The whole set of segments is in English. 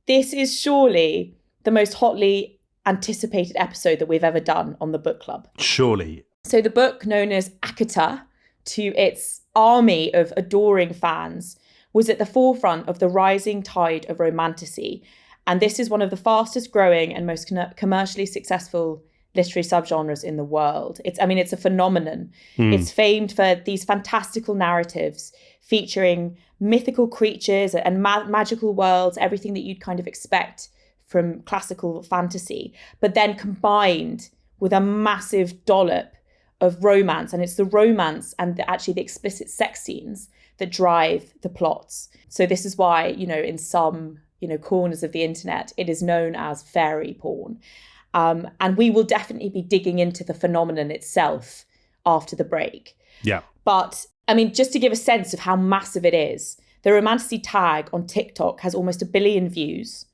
this is surely the most hotly anticipated episode that we've ever done on the book club. Surely. So the book, known as ACOTAR, to its army of adoring fans, was at the forefront of the rising tide of Romantasy. And this is one of the fastest growing and most commercially successful literary subgenres in the world. It's a phenomenon. It's famed for these fantastical narratives featuring mythical creatures and magical worlds, everything that you'd kind of expect from classical fantasy, but then combined with a massive dollop of romance. And it's the romance and the explicit sex scenes that drive the plots. So this is why, in some, corners of the internet, it is known as fairy porn. And we will definitely be digging into the phenomenon itself after the break. Yeah. But just to give a sense of how massive it is, the Romantasy tag on TikTok has almost 1 billion views.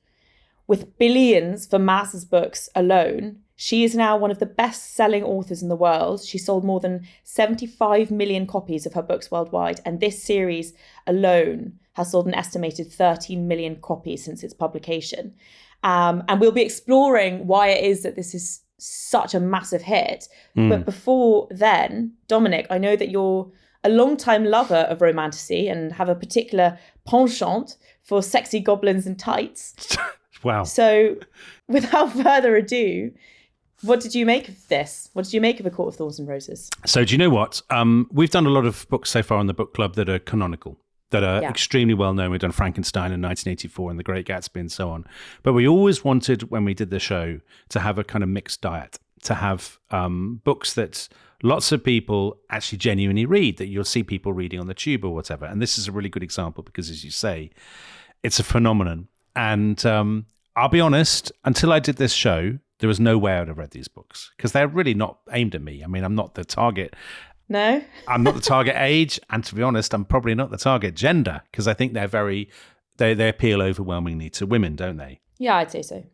With billions for Maas's books alone, she is now one of the best-selling authors in the world. She sold more than 75 million copies of her books worldwide, and this series alone has sold an estimated 13 million copies since its publication. And we'll be exploring why it is that this is such a massive hit. But before then, Dominic, I know that you're a long-time lover of Romantasy and have a particular penchant for sexy goblins and tights. Wow. So without further ado, what did you make of this? What did you make of A Court of Thorns and Roses? So do you know what? We've done a lot of books so far on the book club that are canonical, that are extremely well known. We've done Frankenstein in 1984 and The Great Gatsby and so on. But we always wanted, when we did the show, to have a kind of mixed diet, to have books that lots of people actually genuinely read, that you'll see people reading on the tube or whatever. And this is a really good example because, as you say, it's a phenomenon. And I'll be honest, until I did this show, there was no way I would have read these books because they're really not aimed at me. I'm not the target. No? I'm not the target age. And to be honest, I'm probably not the target gender because I think they appeal overwhelmingly to women, don't they? Yeah, I'd say so.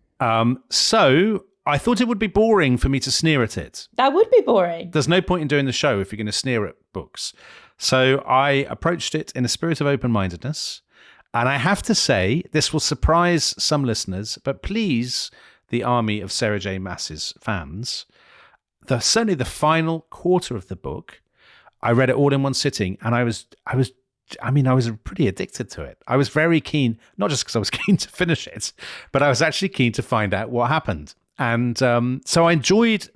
So I thought it would be boring for me to sneer at it. That would be boring. There's no point in doing the show if you're going to sneer at books. So I approached it in a spirit of open-mindedness. And I have to say, this will surprise some listeners, but please, the army of Sarah J. Maas's fans, certainly the final quarter of the book, I read it all in one sitting, and I was pretty addicted to it. I was very keen, not just because I was keen to finish it, but I was actually keen to find out what happened. And so I enjoyed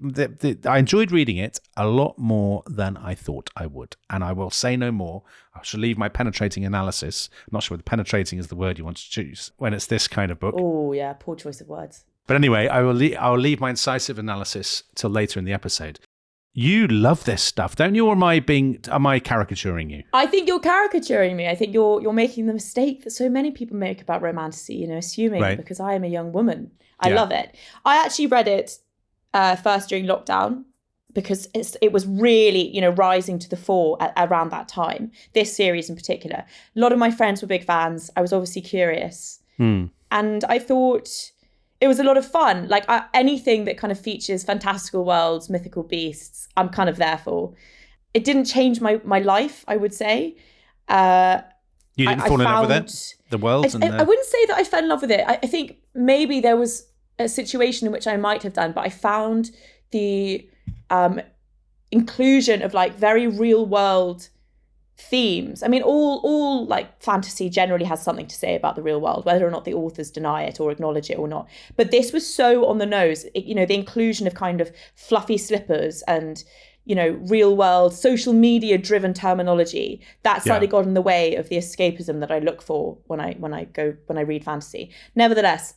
I enjoyed reading it a lot more than I thought I would. And I will say no more. I shall leave my penetrating analysis. I'm not sure whether penetrating is the word you want to choose when it's this kind of book. Oh, yeah, poor choice of words. But anyway, I will leave my incisive analysis till later in the episode. You love this stuff, don't you? Or am I caricaturing you? I think you're caricaturing me. I think you're making the mistake that so many people make about Romantasy, assuming because I am a young woman. I love it. I actually read it first during lockdown because it was really, rising to the fore around that time, this series in particular. A lot of my friends were big fans. I was obviously curious. And I thought it was a lot of fun. Like anything that kind of features fantastical worlds, mythical beasts, I'm kind of there for. It didn't change my life, I would say. You didn't fall in love with it? The world? I wouldn't say that I fell in love with it. I think maybe there was a situation in which I might have done, but I found the inclusion of like very real world themes. All like fantasy generally has something to say about the real world, whether or not the authors deny it or acknowledge it or not. But this was so on the nose, the inclusion of kind of fluffy slippers and, real world, social media driven terminology that slightly got in the way of the escapism that I look for when I read fantasy. Nevertheless,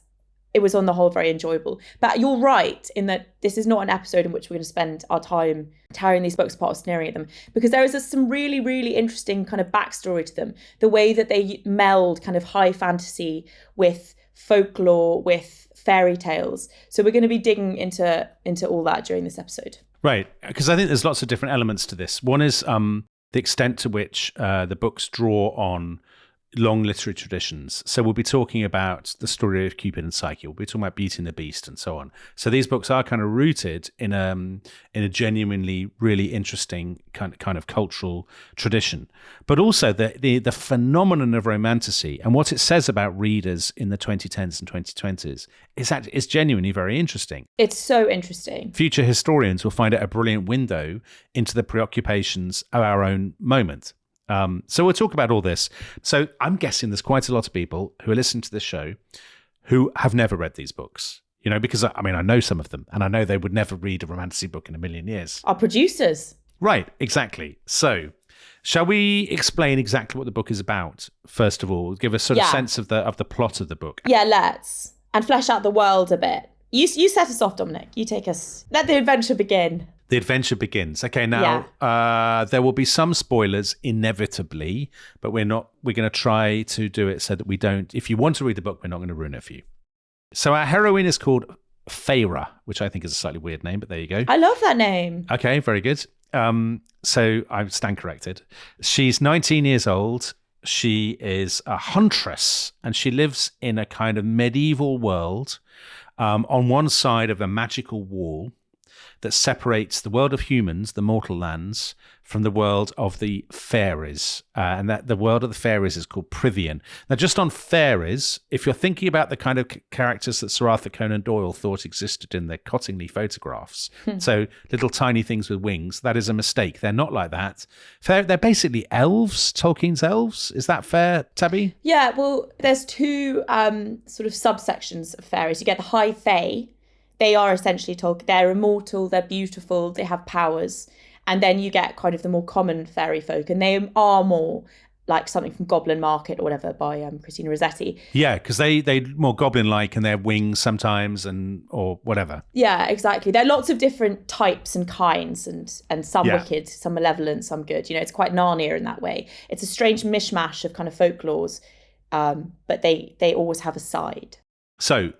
it was on the whole very enjoyable. But you're right in that this is not an episode in which we're going to spend our time tearing these books apart or sneering at them, because there is some really, really interesting kind of backstory to them. The way that they meld kind of high fantasy with folklore, with fairy tales. So we're going to be digging into all that during this episode. Right, because I think there's lots of different elements to this. One is the extent to which the books draw on long literary traditions. So we'll be talking about the story of Cupid and Psyche. We'll be talking about Beauty and the Beast and so on. So these books are kind of rooted in a genuinely really interesting kind of cultural tradition. But also the phenomenon of romantasy and what it says about readers in the 2010s and 2020s is genuinely very interesting. It's so interesting. Future historians will find it a brilliant window into the preoccupations of our own moment. So we'll talk about all this. So I'm guessing there's quite a lot of people who are listening to this show who have never read these books, because I know some of them and I know they would never read a romantasy book in a million years. Our producers. Right, exactly. So shall we explain exactly what the book is about? First of all, give a sort of sense of the plot of the book. Yeah, let's. And flesh out the world a bit. You set us off, Dominic. You take us. Let the adventure begin. The adventure begins. Okay, now there will be some spoilers inevitably, but we're going to try to do it so that we don't. If you want to read the book, we're not going to ruin it for you. So our heroine is called Feyre, which I think is a slightly weird name, but there you go. I love that name. Okay, very good. So I stand corrected. She's 19 years old. She is a huntress, and she lives in a kind of medieval world on one side of a magical wall that separates the world of humans, the mortal lands, from the world of the fairies. And that the world of the fairies is called Prythian. Now, just on fairies, if you're thinking about the kind of characters that Sir Arthur Conan Doyle thought existed in the Cottingley photographs, so little tiny things with wings, that is a mistake. They're not like that. They're basically elves, Tolkien's elves. Is that fair, Tabby? Yeah, well, there's two sort of subsections of fairies. You get the High Fae. They are essentially Tolkien. They're immortal, they're beautiful, they have powers. And then you get kind of the more common fairy folk, and they are more like something from Goblin Market or whatever by Christina Rossetti. Yeah, because they're more goblin-like and they're wings sometimes or whatever. Yeah, exactly. There are lots of different types and kinds and some wicked, some malevolent, some good. It's quite Narnia in that way. It's a strange mishmash of kind of folklores, but they always have a side. So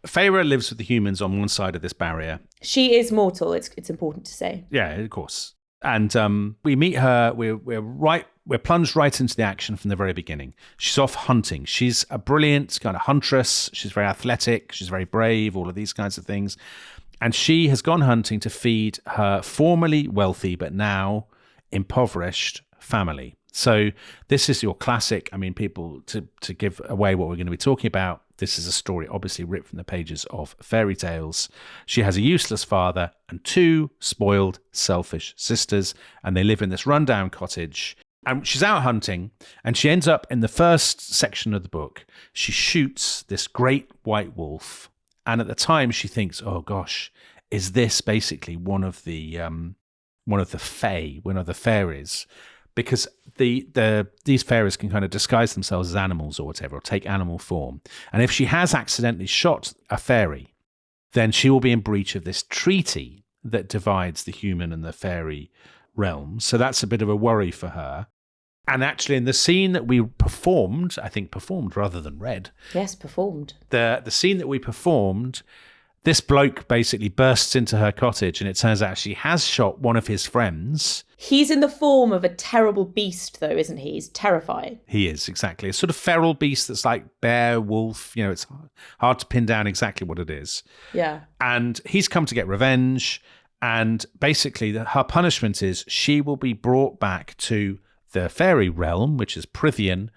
Feyre lives with the humans on one side of this barrier. She is mortal, it's important to say. Yeah, of course. And we meet her, we're plunged right into the action from the very beginning. She's off hunting. She's a brilliant kind of huntress. She's very athletic. She's very brave, all of these kinds of things. And she has gone hunting to feed her formerly wealthy, but now impoverished family. So this is your classic, people, to give away what we're going to be talking about, this is a story obviously ripped from the pages of fairy tales. She has a useless father and two spoiled, selfish sisters, and they live in this rundown cottage. And she's out hunting, and she ends up in the first section of the book. She shoots this great white wolf, and at the time she thinks, "Oh gosh, is this basically one of the fae, one of the fairies?" Because these fairies can kind of disguise themselves as animals or whatever, or take animal form. And if she has accidentally shot a fairy, then she will be in breach of this treaty that divides the human and the fairy realms. So that's a bit of a worry for her. And actually, in the scene that we performed rather than read. Yes, performed. The scene that we performed, this bloke basically bursts into her cottage, and it turns out she has shot one of his friends. He's in the form of a terrible beast, though, isn't he? He's terrifying. He is, exactly. A sort of feral beast that's like bear, wolf. It's hard to pin down exactly what it is. Yeah. And he's come to get revenge. And basically, her punishment is she will be brought back to the fairy realm, which is Prythian,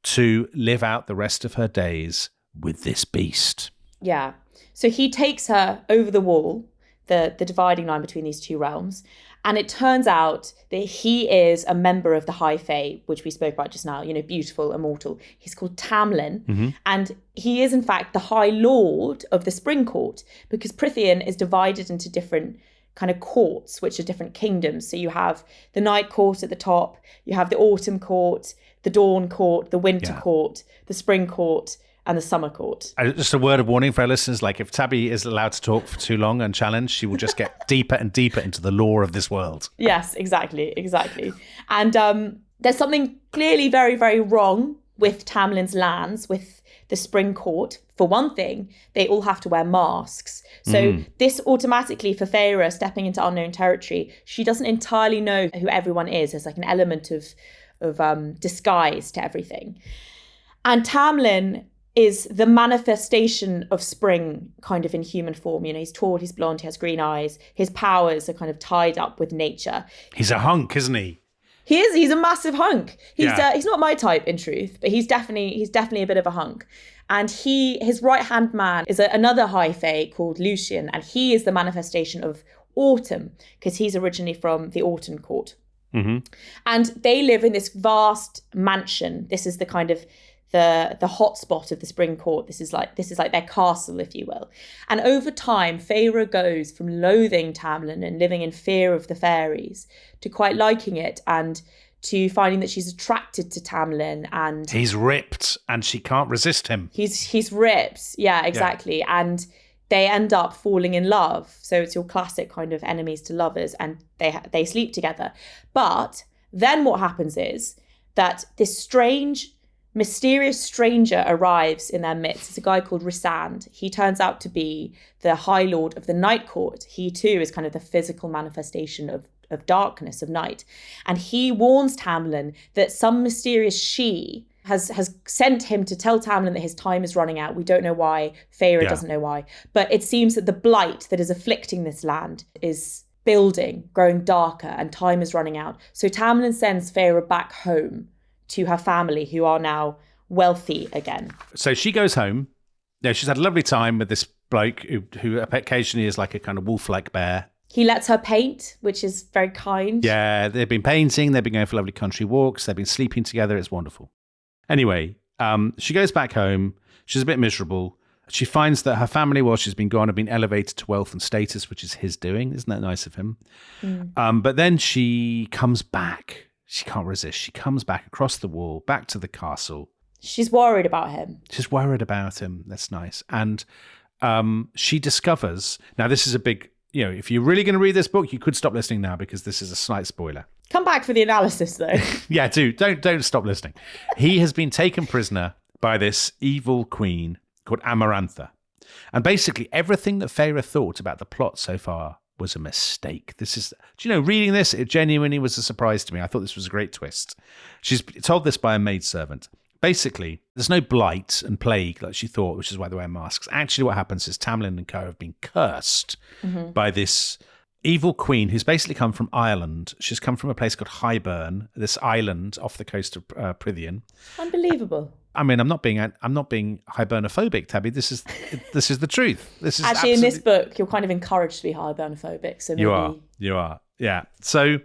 to live out the rest of her days with this beast. Yeah. So he takes her over the wall, the dividing line between these two realms. And it turns out that he is a member of the High Fae, which we spoke about just now, beautiful, immortal. He's called Tamlin. Mm-hmm. And he is, in fact, the High Lord of the Spring Court, because Prythian is divided into different kind of courts, which are different kingdoms. So you have the Night Court at the top, you have the Autumn Court, the Dawn Court, the Winter Court, the Spring Court, and the Summer Court. Just a word of warning for our listeners, like if Tabby is allowed to talk for too long unchallenged, she will just get deeper and deeper into the lore of this world. Yes, exactly. And there's something clearly very, very wrong with Tamlin's lands, with the Spring Court. For one thing, they all have to wear masks. So this automatically, for Feyre stepping into unknown territory, she doesn't entirely know who everyone is. There's like an element of disguise to everything. And Tamlin is the manifestation of spring kind of in human form. You know, he's tall, he's blonde, he has green eyes. His powers are kind of tied up with nature. He's a hunk, isn't he? He is. He's a massive hunk. He's not my type in truth, but he's definitely a bit of a hunk. And his right-hand man is another high fae called Lucian, and he is the manifestation of autumn because he's originally from the Autumn Court. Mm-hmm. And they live in this vast mansion. This is the kind of the hotspot of the Spring Court. This is like their castle, if you will. And over time, Feyre goes from loathing Tamlin and living in fear of the fairies to quite liking it and to finding that she's attracted to Tamlin. And he's ripped and she can't resist him. He's ripped. Yeah, exactly. Yeah. And they end up falling in love. So it's your classic kind of enemies to lovers, and they sleep together. But then what happens is that this strange, mysterious stranger arrives in their midst. It's a guy called Rhysand. He turns out to be the High Lord of the Night Court. He too is kind of the physical manifestation of darkness, of night. And he warns Tamlin that some mysterious she has sent him to tell Tamlin that his time is running out. We don't know why. Feyre doesn't know why. But it seems that the blight that is afflicting this land is building, growing darker, and time is running out. So Tamlin sends Feyre back home to her family, who are now wealthy again. So she goes home. Yeah, she's had a lovely time with this bloke who occasionally is like a kind of wolf-like bear. He lets her paint, which is very kind. Yeah, they've been painting. They've been going for lovely country walks. They've been sleeping together. It's wonderful. Anyway, she goes back home. She's a bit miserable. She finds that her family, while she's been gone, have been elevated to wealth and status, which is his doing. Isn't that nice of him? Mm. But then she comes back. She can't resist. She comes back across the wall, back to the castle. She's worried about him. She's worried about him. That's nice. And she discovers, now this is a big, if you're really going to read this book, you could stop listening now because this is a slight spoiler. Come back for the analysis, though. Yeah, do. Don't stop listening. He has been taken prisoner by this evil queen called Amarantha. And basically everything that Feyre thought about the plot so far was a mistake. Reading this, it genuinely was a surprise to me. I thought this was a great twist. She's told this by a maidservant. Basically, there's no blight and plague like she thought, which is why they wear masks. Actually, what happens is Tamlin and co have been cursed by this evil queen who's basically come from Ireland. She's come from a place called Highburn, this island off the coast of Prythian. Unbelievable. I mean, I'm not being hibernophobic, Tabby. This is the truth. This is actually in this book, you're kind of encouraged to be hibernophobic. So maybe... You are. Yeah. So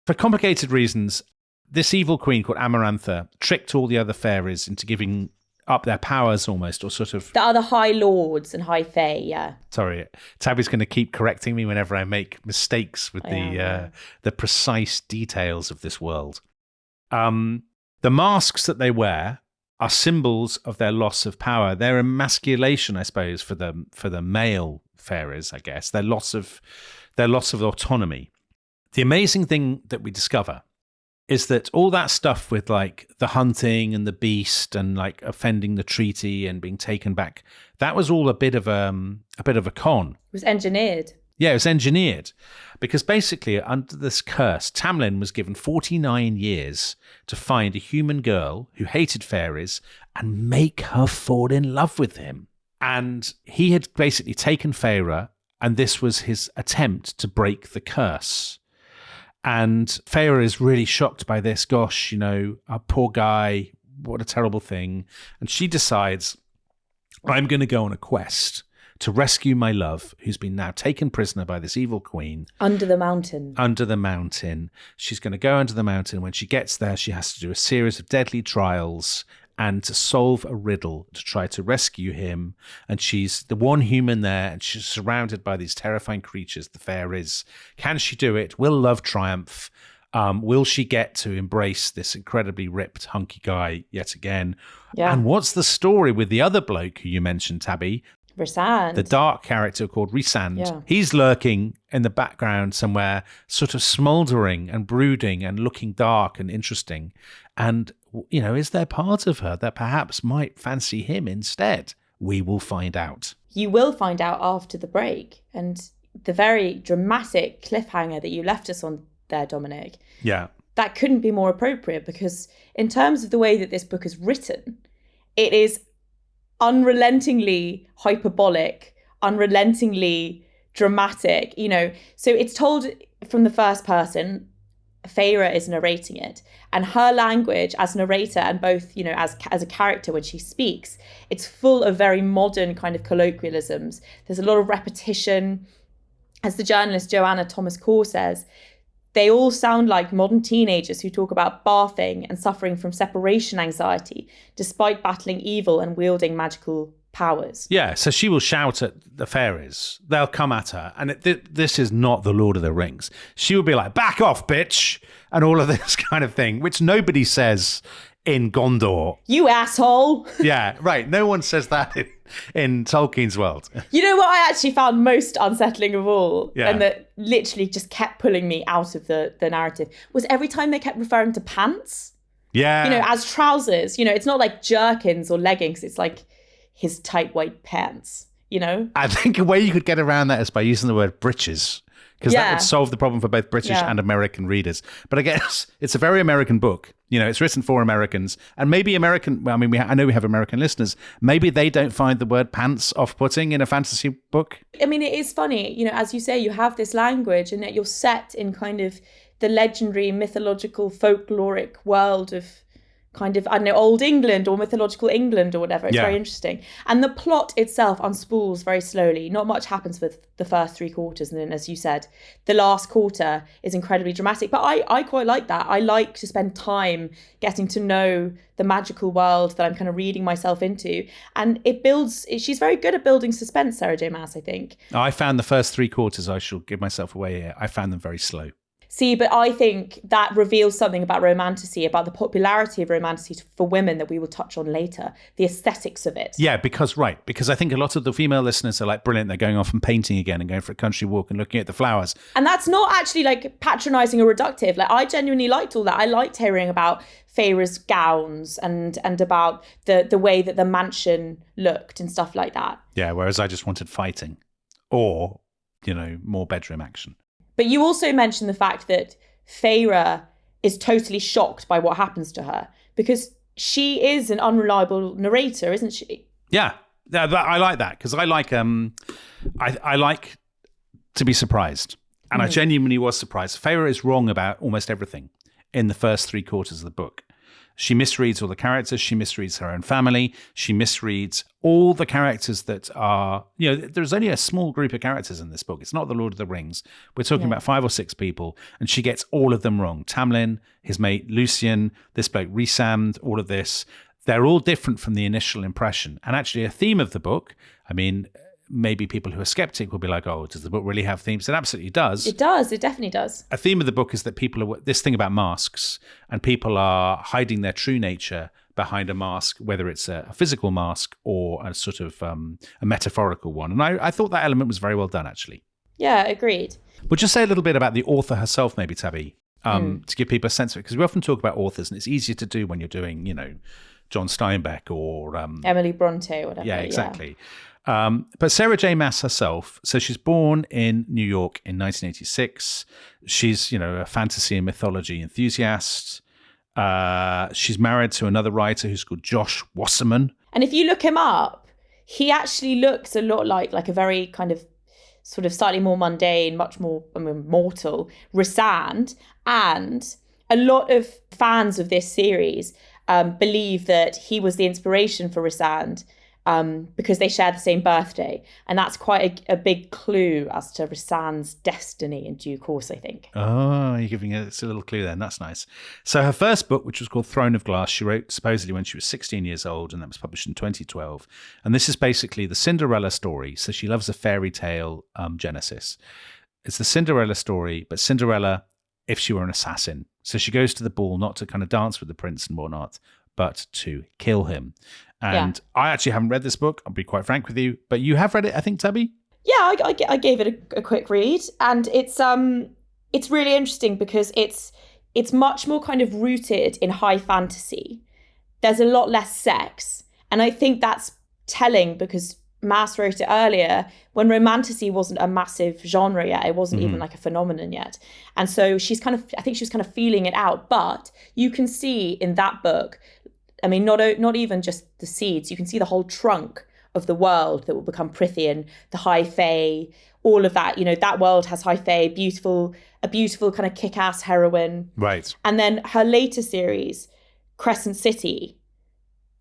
for complicated reasons, this evil queen called Amarantha tricked all the other fairies into giving up their powers almost, or sort of... The other high lords and high fae, yeah. Sorry, Tabby's going to keep correcting me whenever I make mistakes with the precise details of this world. The masks that they wear are symbols of their loss of power. Their emasculation, I suppose, for the male fairies, I guess. Their loss of autonomy. The amazing thing that we discover is that all that stuff with like the hunting and the beast and like offending the treaty and being taken back, that was all a bit of a con. It was engineered. Yeah, it was engineered because basically under this curse, Tamlin was given 49 years to find a human girl who hated fairies and make her fall in love with him. And he had basically taken Feyre, and this was his attempt to break the curse. And Feyre is really shocked by this. Gosh, our poor guy, what a terrible thing. And she decides, I'm going to go on a quest to rescue my love, who's been now taken prisoner by this evil queen. Under the mountain. She's going to go under the mountain. When she gets there, she has to do a series of deadly trials and to solve a riddle to try to rescue him. And she's the one human there, and she's surrounded by these terrifying creatures, the fairies. Can she do it? Will love triumph? Will she get to embrace this incredibly ripped, hunky guy yet again? Yeah. And what's the story with the other bloke who you mentioned, Tabby? Rhysand. The dark character called Rhysand. Yeah. He's lurking in the background somewhere, sort of smouldering and brooding and looking dark and interesting. And, is there part of her that perhaps might fancy him instead? We will find out. You will find out after the break. And the very dramatic cliffhanger that you left us on there, Dominic. Yeah. that couldn't be more appropriate, because in terms of the way that this book is written, it is unrelentingly hyperbolic, unrelentingly dramatic, you know. So it's told from the first person. Feyre is narrating it, and her language as narrator and both, you know, as a character when she speaks, it's full of very modern kind of colloquialisms. There's a lot of repetition. As the journalist Joanna Thomas Core says, they all sound like modern teenagers who talk about bathing and suffering from separation anxiety despite battling evil and wielding magical powers. Yeah, so she will shout at the fairies. They'll come at her. And this is not the Lord of the Rings. She will be like, back off, bitch, and all of this kind of thing, which nobody says in Gondor. You asshole. Yeah, right. No one says that in Tolkien's world. You know what I actually found most unsettling of all, yeah, and that literally just kept pulling me out of the narrative, was every time they kept referring to pants. Yeah. You know, as trousers. You know, it's not like jerkins or leggings. It's like his tight white pants, you know? I think a way you could get around that is by using the word breeches, because that would solve the problem for both British and American readers. But I guess it's a very American book. You know, it's written for Americans, and maybe I mean, I know we have American listeners. Maybe they don't find the word pants off-putting in a fantasy book. I mean, it is funny, you know, as you say, you have this language and yet you're set in kind of the legendary, mythological, folkloric world of kind of, I don't know, Old England or mythological England or whatever. It's very interesting. And the plot itself unspools very slowly. Not much happens for the first 3 quarters. And then, as you said, the last quarter is incredibly dramatic. But I quite like that. I like to spend time getting to know the magical world that I'm kind of reading myself into. And she's very good at building suspense, Sarah J. Maas, I think. I found the first 3 quarters, I shall give myself away here, I found them very slow. See, but I think that reveals something about Romantasy, about the popularity of Romantasy for women that we will touch on later, the aesthetics of it. Yeah, because I think a lot of the female listeners are like, brilliant, they're going off and painting again and going for a country walk and looking at the flowers. And that's not actually like patronising or reductive. Like, I genuinely liked all that. I liked hearing about Feyre's gowns and about the way that the mansion looked and stuff like that. Yeah, whereas I just wanted fighting or, you know, more bedroom action. But you also mentioned the fact that Feyre is totally shocked by what happens to her, because she is an unreliable narrator, isn't she? Yeah, I like that, because I like I like to be surprised, and I genuinely was surprised. Feyre is wrong about almost everything in the first 3 quarters of the book. She misreads all the characters. She misreads her own family. She misreads all the characters that are, you know, there's only a small group of characters in this book. It's not the Lord of the Rings. We're talking about 5 or 6 people, and she gets all of them wrong. Tamlin, his mate Lucien, this bloke Rhysand, all of this. They're all different from the initial impression. And actually a theme of the book, I mean, maybe people who are skeptic will be like, oh, does the book really have themes? It absolutely does. It does. It definitely does. A theme of the book is that people are, this thing about masks, and people are hiding their true nature behind a mask, whether it's a physical mask or a sort of a metaphorical one. And I thought that element was very well done, actually. Yeah, agreed. We'll just say a little bit about the author herself, maybe, Tabby, to give people a sense of it, because we often talk about authors, and it's easier to do when you're doing, you know, John Steinbeck or Emily Bronte or whatever. Yeah, exactly. Yeah. But Sarah J. Maas herself, so she's born in New York in 1986. She's, you know, a fantasy and mythology enthusiast. She's married to another writer who's called Josh Wasserman. And if you look him up, he actually looks a lot like a very kind of sort of slightly more mundane, much more mortal Rhysand. And a lot of fans of this series believe that he was the inspiration for Rhysand, because they share the same birthday. And that's quite a big clue as to Rhysand's destiny in due course, I think. Oh, you're giving us a little clue then. That's nice. So her first book, which was called Throne of Glass, she wrote supposedly when she was 16 years old, and that was published in 2012. And this is basically the Cinderella story. So she loves a fairy tale genesis. It's the Cinderella story, but Cinderella if she were an assassin. So she goes to the ball not to kind of dance with the prince and whatnot, but to kill him. And I actually haven't read this book, I'll be quite frank with you, but you have read it, I think, Tabby? Yeah, I gave it a quick read, and it's really interesting because it's much more kind of rooted in high fantasy. There's a lot less sex, and I think that's telling because Maas wrote it earlier, when Romantasy wasn't a massive genre yet, it wasn't even like a phenomenon yet. And so I think she was kind of feeling it out. But you can see in that book, I mean, not even just the seeds, you can see the whole trunk of the world that will become Prythian, the High Fae, all of that. That world has High Fae, a beautiful kind of kick-ass heroine. Right. And then her later series, Crescent City,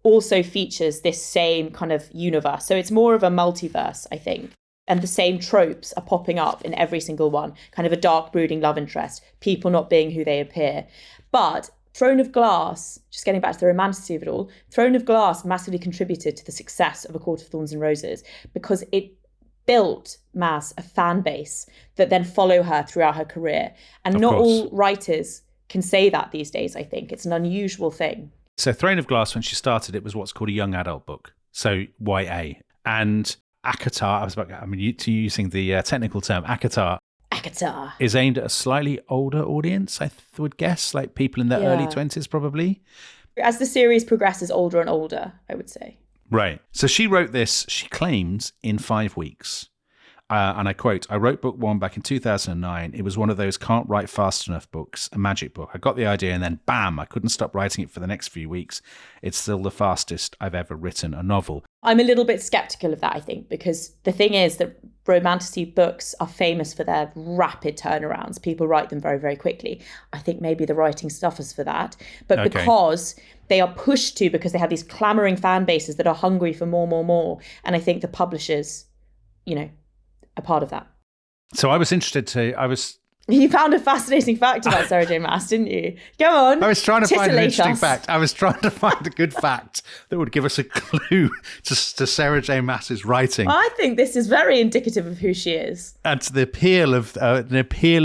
also features this same kind of universe. So it's more of a multiverse, I think. And the same tropes are popping up in every single one. Kind of a dark, brooding love interest, people not being who they appear. But Throne of Glass, just getting back to the romantasy of it all, Throne of Glass massively contributed to the success of A Court of Thorns and Roses because it built Maas a fan base that then follow her throughout her career. And not all writers can say that these days, I think. It's an unusual thing. So Throne of Glass, when she started, it was what's called a young adult book. So YA. And ACOTAR, using the technical term, ACOTAR is aimed at a slightly older audience, I would guess, like people in their early 20s probably. As the series progresses older and older, I would say. Right. So she wrote this, she claims, in 5 weeks. And I quote, I wrote book 1 back in 2009. It was one of those can't write fast enough books, a magic book. I got the idea and then bam, I couldn't stop writing it for the next few weeks. It's still the fastest I've ever written a novel. I'm a little bit skeptical of that, I think, because the thing is that romantasy books are famous for their rapid turnarounds. People write them very, very quickly. I think maybe the writing suffers for that. But because they are pushed to, because they have these clamoring fan bases that are hungry for more. And I think the publishers, a part of that. So I was interested You found a fascinating fact about Sarah J. Maas, didn't you? Go on. I was trying to find an interesting fact. I was trying to find a good fact that would give us a clue to Sarah J. Maas's writing. I think this is very indicative of who she is. And to the appeal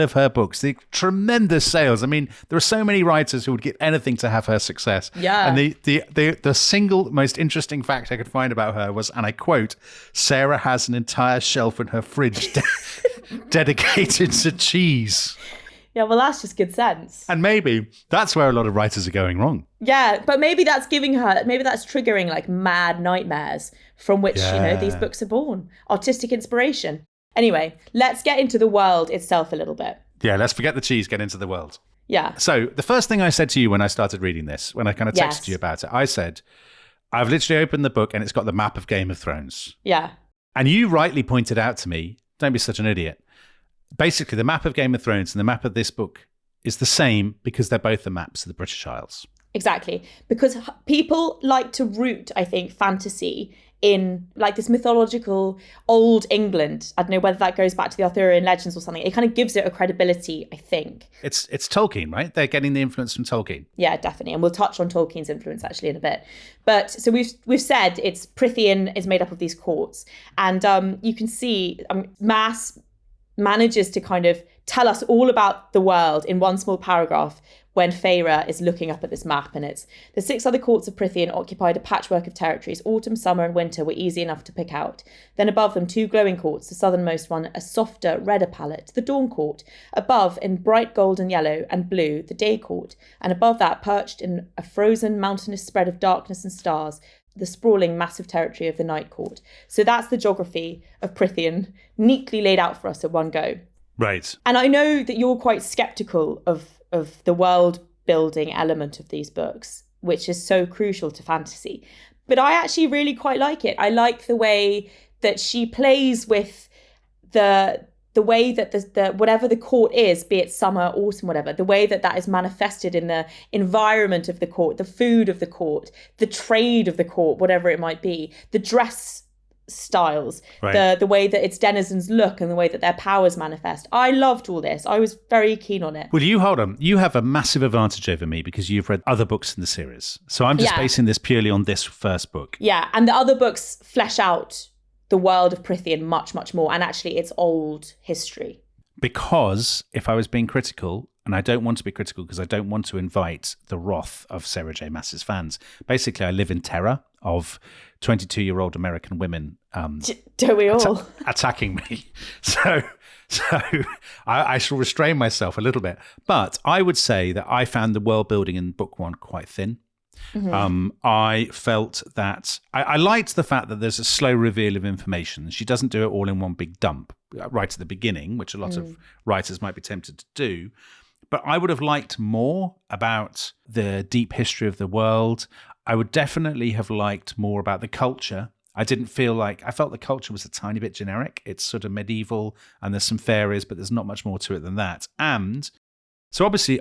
of her books, the tremendous sales. I mean, there are so many writers who would give anything to have her success. Yeah. And the single most interesting fact I could find about her was, and I quote, Sarah has an entire shelf in her fridge dedicated to cheese. Yeah, well, that's just good sense. And maybe that's where a lot of writers are going wrong. Yeah, but maybe that's triggering like mad nightmares from which, these books are born. Artistic inspiration. Anyway, let's get into the world itself a little bit. Yeah, let's forget the cheese, get into the world. Yeah. So the first thing I said to you when I started reading this, when I kind of texted you about it, I said, I've literally opened the book and it's got the map of Game of Thrones. Yeah. And you rightly pointed out to me, don't be such an idiot. Basically, the map of Game of Thrones and the map of this book is the same because they're both the maps of the British Isles. Exactly. Because people like to root, I think, fantasy in like this mythological old England. I don't know whether that goes back to the Arthurian legends or something. It kind of gives it a credibility, I think. It's Tolkien, right? They're getting the influence from Tolkien. Yeah, definitely. And we'll touch on Tolkien's influence actually in a bit. But so we've said it's Prythian is made up of these courts. And you can see Maas manages to kind of tell us all about the world in one small paragraph when Feyre is looking up at this map, and it's the 6 other courts of Prythian occupied a patchwork of territories. Autumn, summer and winter were easy enough to pick out. Then above them 2 glowing courts, the southernmost one a softer, redder palette, the Dawn Court. Above, in bright golden yellow and blue, the Day Court. And above that, perched in a frozen mountainous spread of darkness and stars, the sprawling massive territory of the Night Court. So that's the geography of Prythian, neatly laid out for us at one go. Right. And I know that you're quite sceptical of the world building element of these books, which is so crucial to fantasy. But I actually really quite like it. I like the way that she plays with the way that the whatever the court is, be it summer, autumn, whatever, the way that is manifested in the environment of the court, the food of the court, the trade of the court, whatever it might be, the dress styles, right. the way that its denizens look and the way that their powers manifest. I loved all this. I was very keen on it. Well, you hold on. You have a massive advantage over me because you've read other books in the series. So I'm just basing this purely on this first book. Yeah, and the other books flesh out the world of Prythian much, much more, and actually its old history. Because if I was being critical, and I don't want to be critical because I don't want to invite the wrath of Sarah J. Maas's fans. Basically, I live in terror of 22-year-old American women don't we all? Attacking me. So I shall restrain myself a little bit. But I would say that I found the world building in book 1 quite thin. I felt that I liked the fact that there's a slow reveal of information. She doesn't do it all in one big dump right at the beginning, which a lot of writers might be tempted to do. But I would have liked more about the deep history of the world. I would definitely have liked more about the culture. I felt the culture was a tiny bit generic. It's sort of medieval and there's some fairies, but there's not much more to it than that. And so obviously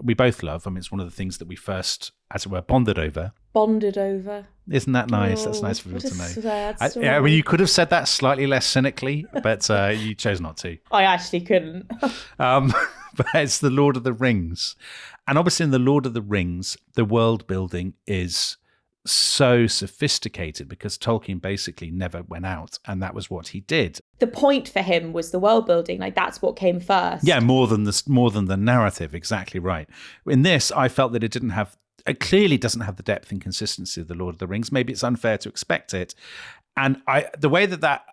we both love, it's one of the things that we first, as it were, bonded over. Isn't that nice? That's nice for people to know. You could have said that slightly less cynically, but you chose not to. I actually couldn't. But it's the Lord of the Rings. And obviously in the Lord of the Rings, the world building is so sophisticated because Tolkien basically never went out, and that was what he did. The point for him was the world building, that's what came first. Yeah, more than the narrative, exactly right. In this, I felt that it clearly doesn't have the depth and consistency of the Lord of the Rings. Maybe it's unfair to expect it. And the way that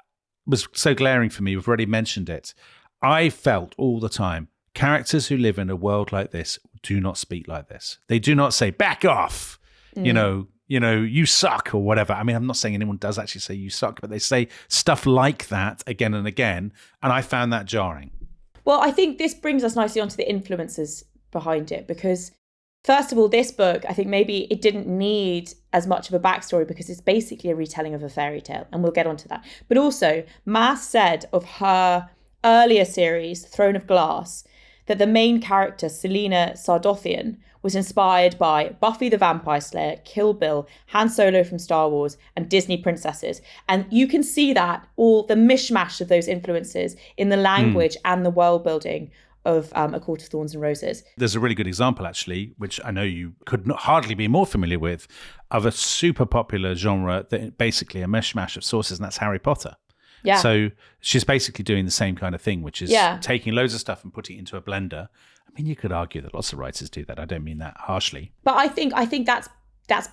was so glaring for me, we've already mentioned it, I felt all the time, characters who live in a world like this do not speak like this. They do not say, back off, you suck or whatever. I'm not saying anyone does actually say you suck, but they say stuff like that again and again. And I found that jarring. Well, I think this brings us nicely onto the influences behind it, because first of all, this book, I think maybe it didn't need as much of a backstory because it's basically a retelling of a fairy tale, and we'll get onto that. But also, Maas said of her earlier series, Throne of Glass, that the main character, Selena Sardothian, was inspired by Buffy the Vampire Slayer, Kill Bill, Han Solo from Star Wars, and Disney princesses. And you can see that, all the mishmash of those influences in the language and the world building of A Court of Thorns and Roses. There's a really good example, actually, which I know you could hardly be more familiar with, of a super popular genre that basically a mishmash of sources, and that's Harry Potter. Yeah. So she's basically doing the same kind of thing, which is taking loads of stuff and putting it into a blender. You could argue that lots of writers do that. I don't mean that harshly. But I think that's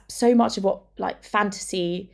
so much of what fantasy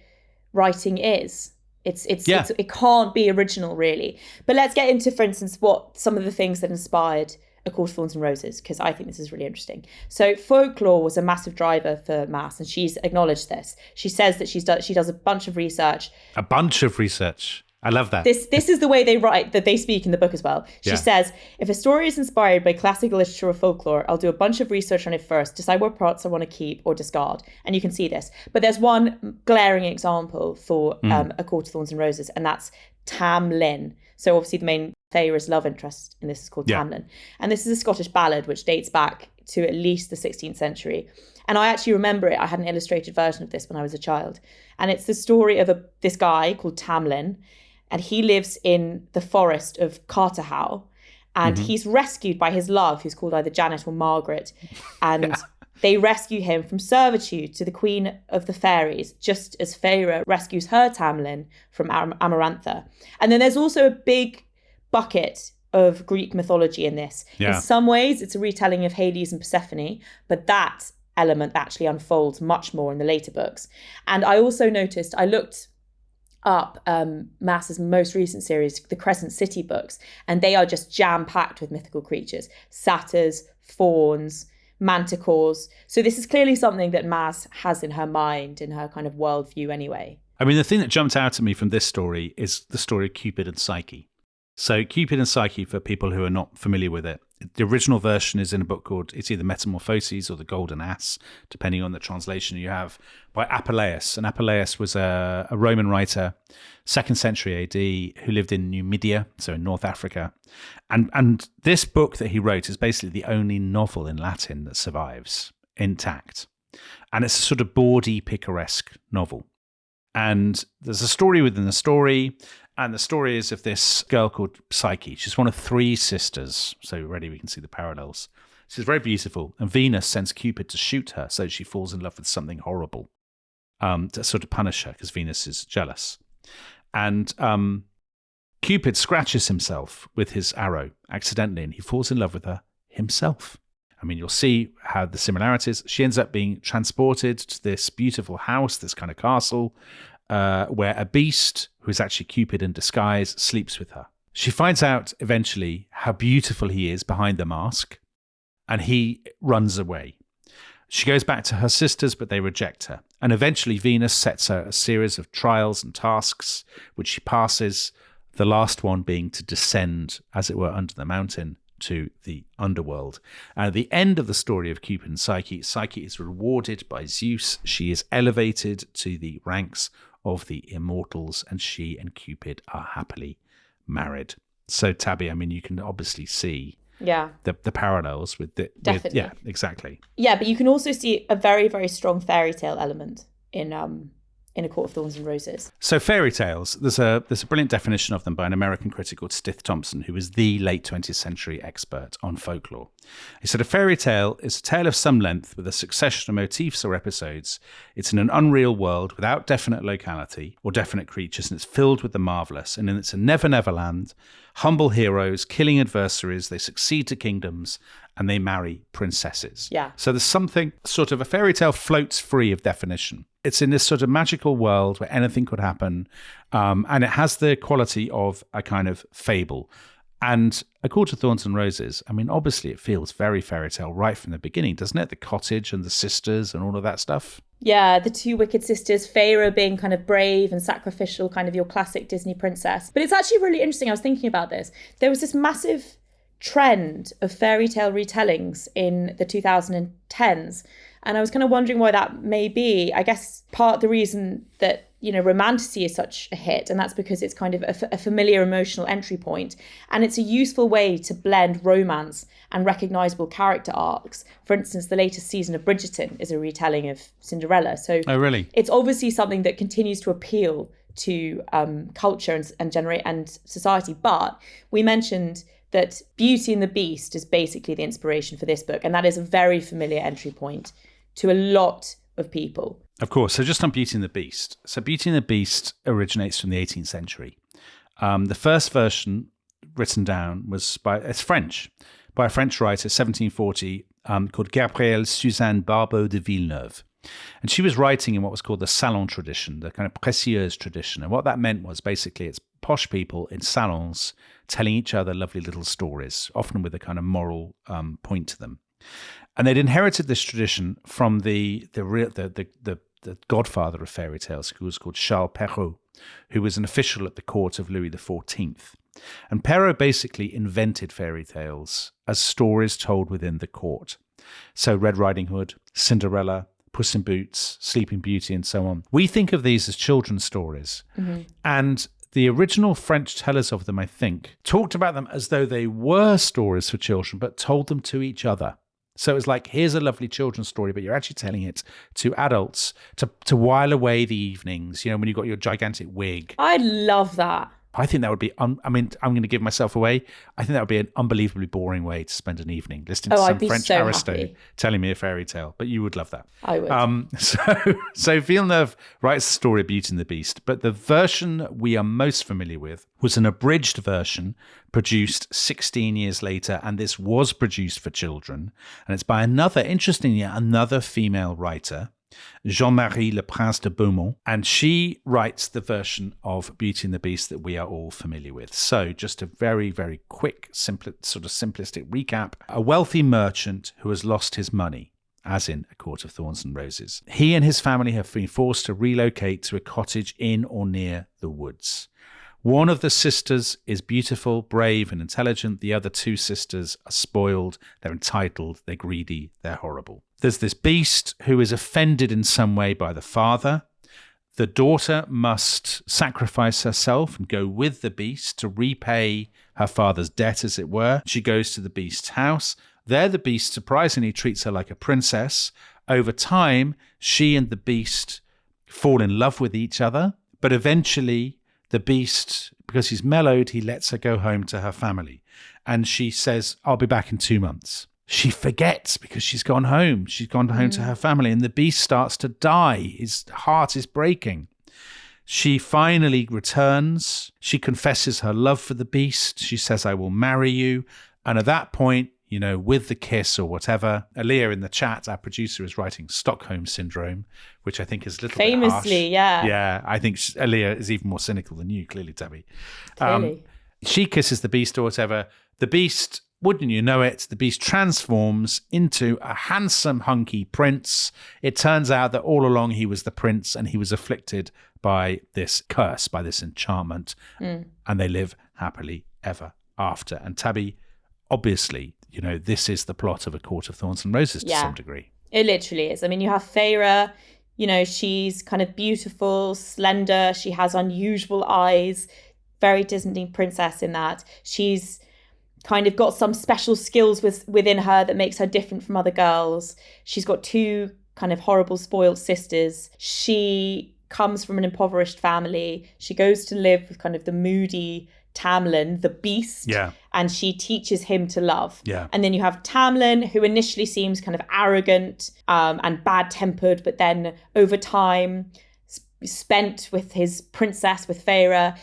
writing is. It can't be original, really. But let's get into, for instance, what some of the things that inspired A Court of Thorns and Roses, because I think this is really interesting. So Folklore was a massive driver for Maas, and she's acknowledged this. She says that she does a bunch of research. A bunch of research. I love that. This is the way they write, that they speak in the book as well. She says, if a story is inspired by classical literature or folklore, I'll do a bunch of research on it first, decide what parts I want to keep or discard. And you can see this. But there's one glaring example for A Court of Thorns and Roses, and that's Tamlin. So obviously the main Feyre's love interest in this is called Tamlin. And this is a Scottish ballad which dates back to at least the 16th century. And I actually remember it. I had an illustrated version of this when I was a child. And it's the story of this guy called Tamlin. And he lives in the forest of Carterhow. And he's rescued by his love, who's called either Janet or Margaret. And they rescue him from servitude to the Queen of the Fairies, just as Feyre rescues her Tamlin from Amarantha. And then there's also a big bucket of Greek mythology in this. Yeah. In some ways, it's a retelling of Hades and Persephone, but that element actually unfolds much more in the later books. And I also noticed, I looked up Maas's most recent series, the Crescent City books, and they are just jam-packed with mythical creatures, satyrs, fauns, manticores. So this is clearly something that Maas has in her mind, in her kind of worldview anyway. The thing that jumped out at me from this story is the story of Cupid and Psyche. So Cupid and Psyche, for people who are not familiar with it, the original version is in a book called, it's either Metamorphoses or The Golden Ass, depending on the translation you have, by Apuleius. And Apuleius was a Roman writer, 2nd century AD, who lived in Numidia, so in North Africa. And this book that he wrote is basically the only novel in Latin that survives intact. And it's a sort of bawdy, picaresque novel. And there's a story within the story. And the story is of this girl called Psyche. She's one of 3 sisters. So already we can see the parallels. She's very beautiful. And Venus sends Cupid to shoot her so she falls in love with something horrible to sort of punish her because Venus is jealous. And Cupid scratches himself with his arrow accidentally, and he falls in love with her himself. You'll see how the similarities. She ends up being transported to this beautiful house, this kind of castle, where a beast, who is actually Cupid in disguise, sleeps with her. She finds out eventually how beautiful he is behind the mask, and he runs away. She goes back to her sisters, but they reject her. And eventually Venus sets her a series of trials and tasks, which she passes, the last one being to descend, as it were, under the mountain to the underworld. And at the end of the story of Cupid and Psyche, Psyche is rewarded by Zeus. She is elevated to the ranks of the immortals, and she and Cupid are happily married. So, Tabby, I mean, you can obviously see the parallels with the... Definitely. Yeah, exactly. Yeah, but you can also see a very, very strong fairy tale element in A Court of Thorns and Roses. So fairy tales, there's a brilliant definition of them by an American critic called Stith Thompson, who was the late 20th century expert on folklore. He said, a fairy tale is a tale of some length with a succession of motifs or episodes. It's in an unreal world without definite locality or definite creatures, and it's filled with the marvellous. And it's a never land, humble heroes, killing adversaries, they succeed to kingdoms, and they marry princesses. Yeah. So there's something, sort of, a fairy tale floats free of definition. It's in this sort of magical world where anything could happen, and it has the quality of a kind of fable. And A Court of Thorns and Roses, I mean, obviously it feels very fairy tale right from the beginning, doesn't it? The cottage and the sisters and all of that stuff. Yeah, the two wicked sisters, Feyre being kind of brave and sacrificial, kind of your classic Disney princess. But it's actually really interesting. I was thinking about this. There was this massive trend of fairy tale retellings in the 2010s. And I was kind of wondering why that may be. I guess part of the reason that, Romantasy is such a hit, and that's because it's kind of a familiar emotional entry point. And it's a useful way to blend romance and recognisable character arcs. For instance, the latest season of Bridgerton is a retelling of Cinderella. So oh, really? It's obviously something that continues to appeal to culture and society. But we mentioned that Beauty and the Beast is basically the inspiration for this book. And that is a very familiar entry point to a lot of people. Of course. So just on Beauty and the Beast. So Beauty and the Beast originates from the 18th century. The first version written down it's French, by a French writer, 1740, called Gabrielle Suzanne Barbeau de Villeneuve. And she was writing in what was called the salon tradition, the kind of précieuse tradition. And what that meant was basically it's posh people in salons telling each other lovely little stories, often with a kind of moral point to them. And they'd inherited this tradition from the godfather of fairy tales, who was called Charles Perrault, who was an official at the court of Louis XIV. And Perrault basically invented fairy tales as stories told within the court. So Red Riding Hood, Cinderella, Puss in Boots, Sleeping Beauty, and so on. We think of these as children's stories. Mm-hmm. And the original French tellers of them, I think, talked about them as though they were stories for children, but told them to each other. So it's like, here's a lovely children's story, but you're actually telling it to adults to while away the evenings, when you've got your gigantic wig. I love that. I think that would be, I'm going to give myself away. I think that would be an unbelievably boring way to spend an evening, listening to some French aristo telling me a fairy tale. But you would love that. I would. So Villeneuve writes the story of Beauty and the Beast, but the version we are most familiar with was an abridged version produced 16 years later, and this was produced for children. And it's by another female writer, Jean-Marie Le Prince de Beaumont, and she writes the version of Beauty and the Beast that we are all familiar with. So just a very, very quick, simplistic recap. A wealthy merchant who has lost his money, as in A Court of Thorns and Roses. He and his family have been forced to relocate to a cottage in or near the woods. One of the sisters is beautiful, brave, and intelligent. The other two sisters are spoiled, they're entitled, they're greedy, they're horrible. There's this beast who is offended in some way by the father. The daughter must sacrifice herself and go with the beast to repay her father's debt, as it were. She goes to the beast's house. There, the beast surprisingly treats her like a princess. Over time, she and the beast fall in love with each other, but eventually the beast, because he's mellowed, he lets her go home to her family. And she says, I'll be back in 2 months. She forgets because she's gone home. She's gone home to her family, and the beast starts to die. His heart is breaking. She finally returns. She confesses her love for the beast. She says, I will marry you. And at that point, with the kiss or whatever, Aaliyah in the chat, our producer, is writing Stockholm Syndrome, which I think is a little bit harsh. Famously, yeah. Yeah, I think Aaliyah is even more cynical than you, clearly, Tabby. Clearly. She kisses the beast or whatever. The beast wouldn't you know it, the beast transforms into a handsome, hunky prince. It turns out that all along he was the prince and he was afflicted by this curse, by this enchantment, and they live happily ever after. And Tabby, obviously, you know, this is the plot of A Court of Thorns and Roses to some degree. It literally is. I mean, you have Feyre, you know, she's kind of beautiful, slender, she has unusual eyes, very Disney princess in that. She's kind of got some special skills within her that makes her different from other girls. She's got 2 kind of horrible spoiled sisters. She comes from an impoverished family. She goes to live with kind of the moody Tamlin, the beast, and she teaches him to love. And then you have Tamlin, who initially seems kind of arrogant and bad-tempered, but then over time spent with his princess, with Feyre,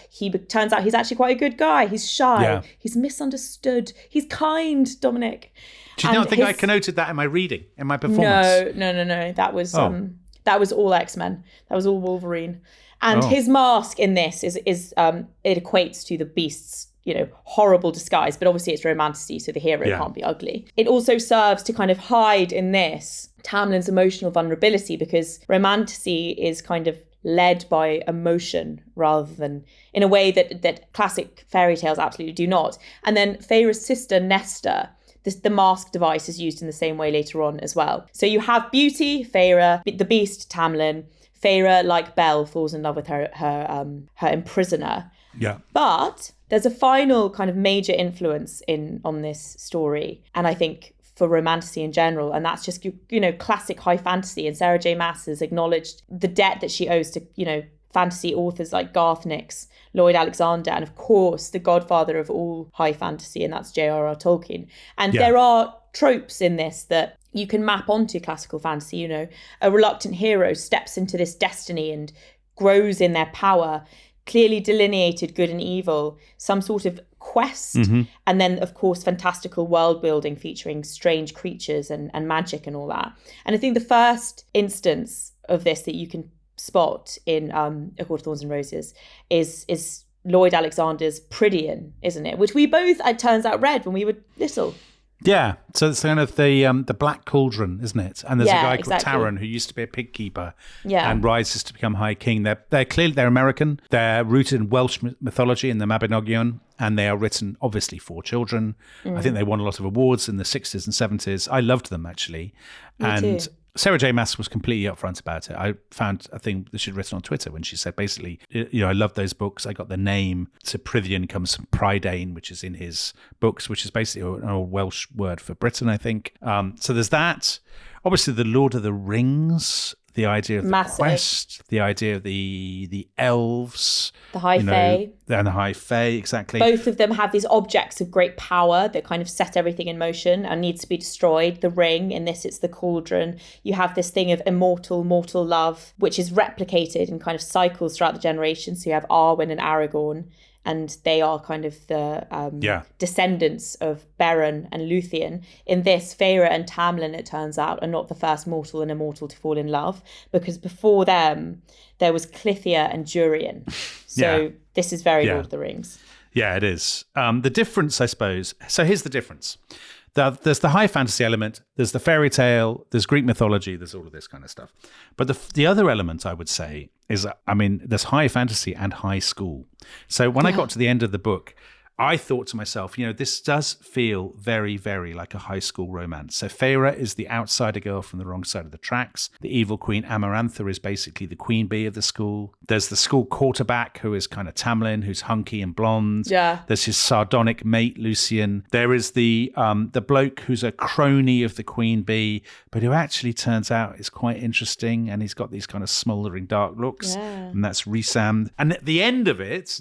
turns out he's actually quite a good guy. He's shy. He's misunderstood. He's kind, Dominic. Do you not think I connoted that in my reading, in my performance? No. That was all X-Men. That was all Wolverine. And his mask in this is it equates to the beast's, you know, horrible disguise. But obviously it's Romantasy, so the hero can't be ugly. It also serves to kind of hide in this Tamlin's emotional vulnerability, because Romantasy is kind of led by emotion rather than in a way that classic fairy tales absolutely do not. And then Feyre's sister Nesta, the mask device is used in the same way later on as well. So you have beauty, Feyre, the beast, Tamlin. Feyre, like Belle, falls in love with her imprisoner. But there's a final kind of major influence on this story, and I think for Romantasy in general, and that's just, you know, classic high fantasy. And Sarah J. Maas has acknowledged the debt that she owes to, you know, fantasy authors like Garth Nix, Lloyd Alexander, and of course the godfather of all high fantasy, and that's J.R.R. Tolkien. And there are tropes in this that you can map onto classical fantasy. You know, a reluctant hero steps into this destiny and grows in their power, clearly delineated good and evil, some sort of quest, and then of course fantastical world building featuring strange creatures and magic and all that. And I think the first instance of this that you can spot in A Court of Thorns and Roses is Lloyd Alexander's Prythian, isn't it? Which we both, it turns out, read when we were little. Yeah, so it's kind of the Black Cauldron, isn't it? And there's a guy called Taran who used to be a pig keeper and rises to become High King. They're American. They're rooted in Welsh mythology in the Mabinogion, and they are written obviously for children. I think they won a lot of awards in the 60s and 70s. I loved them actually. Me too. Sarah J. Maas was completely upfront about it. I found a thing that she'd written on Twitter when she said, basically, you know, I love those books. I got the name. So Prythian comes from Prydain, which is in his books, which is basically an old Welsh word for Britain, I think. So there's that. Obviously, the Lord of the Rings, the idea of the quest, the idea of the elves. The High Fae. And the High Fae, exactly. Both of them have these objects of great power that kind of set everything in motion and needs to be destroyed. The ring, in this it's the cauldron. You have this thing of mortal love, which is replicated in kind of cycles throughout the generations. So you have Arwen and Aragorn, and they are kind of the descendants of Beren and Luthien. In this, Feyre and Tamlin, it turns out, are not the first mortal and immortal to fall in love, because before them, there was Clythia and Durian. So this is very Lord of the Rings. Yeah, it is. The difference, I suppose. So here's the difference. There's the high fantasy element, there's the fairy tale, there's Greek mythology, there's all of this kind of stuff. But the other element, I would say, is, I mean, there's high fantasy and high school. So when I got to the end of the book, I thought to myself, you know, this does feel very, very like a high school romance. So Feyre is the outsider girl from the wrong side of the tracks. The evil queen Amarantha is basically the queen bee of the school. There's the school quarterback, who is kind of Tamlin, who's hunky and blonde. Yeah. There's his sardonic mate, Lucien. There is the bloke who's a crony of the queen bee, but who actually turns out is quite interesting, and he's got these kind of smouldering dark looks. Yeah. And that's Rhysand. And at the end of it,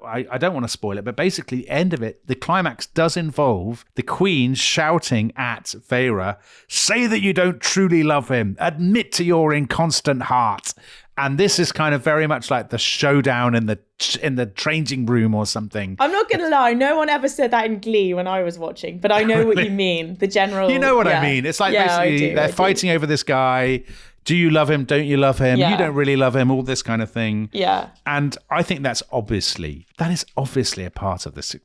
I don't want to spoil it, but basically the end of it, the climax does involve the queen shouting at Feyre, "Say that you don't truly love him. Admit to your inconstant heart." And this is kind of very much like the showdown in the changing room or something. I'm not going to lie, no one ever said that in Glee when I was watching, but I know what you mean. The general... You know what I mean. It's like basically they're fighting over this guy. do you love him? Don't you love him? Yeah. You don't really love him, all this kind of thing. Yeah. And I think that is obviously a part of this.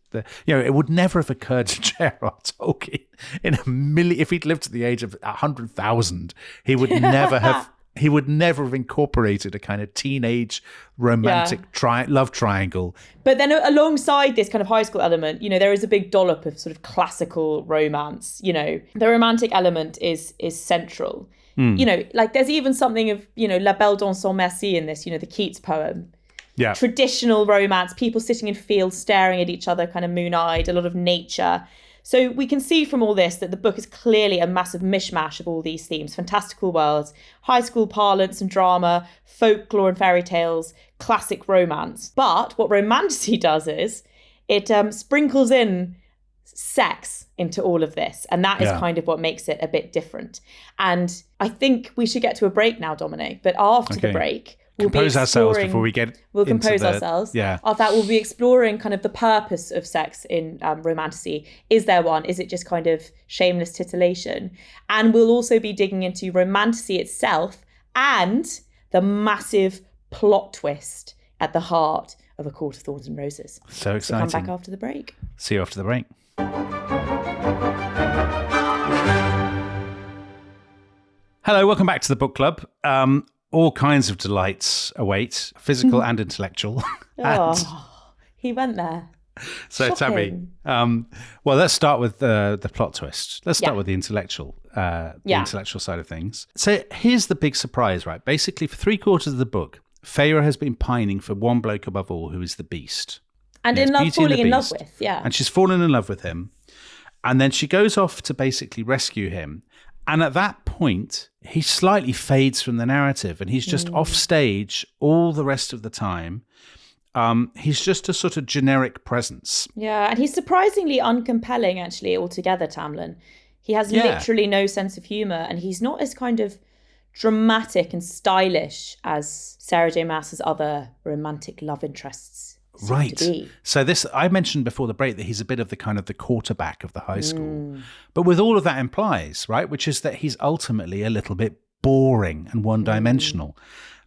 It would never have occurred to J.R.R. Tolkien in a million, if he'd lived to the age of 100,000, he would never have. He would never have incorporated a kind of teenage romantic love triangle. But then alongside this kind of high school element, there is a big dollop of sort of classical romance. The romantic element is central. Like there's even something of, La Belle dans son Merci in this, the Keats poem. Yeah. Traditional romance, people sitting in fields staring at each other, kind of moon-eyed, a lot of nature. So we can see from all this that the book is clearly a massive mishmash of all these themes: fantastical worlds, high school parlance and drama, folklore and fairy tales, classic romance. But what Romantasy does is it sprinkles in sex into all of this. And that is kind of what makes it a bit different. And I think we should get to a break now, Dominic. But after the break, we'll compose ourselves before we get. We'll compose ourselves. Yeah. After that, we'll be exploring kind of the purpose of sex in Romantasy. Is there one? Is it just kind of shameless titillation? And we'll also be digging into Romantasy itself and the massive plot twist at the heart of A Court of Thorns and Roses. So exciting. So come back after the break. See you after the break. Hello, welcome back to the book club. All kinds of delights await, physical and intellectual. He went there. So, Shocking. Tabby, well, let's start with the plot twist. Let's start with the intellectual side of things. So here's the big surprise, right? Basically, for 3/4 of the book, Feyre has been pining for one bloke above all, who is the Beast. And falling in love with, And she's fallen in love with him. And then she goes off to basically rescue him. And at that point, he slightly fades from the narrative and he's just off stage all the rest of the time. He's just a sort of generic presence. Yeah, and he's surprisingly uncompelling, actually, altogether, Tamlin. He has literally no sense of humour, and he's not as kind of dramatic and stylish as Sarah J. Maas's other romantic love interests. Right. So I mentioned before the break that he's a bit of the kind of the quarterback of the high school. But with all of that implies, right, which is that he's ultimately a little bit boring and one-dimensional.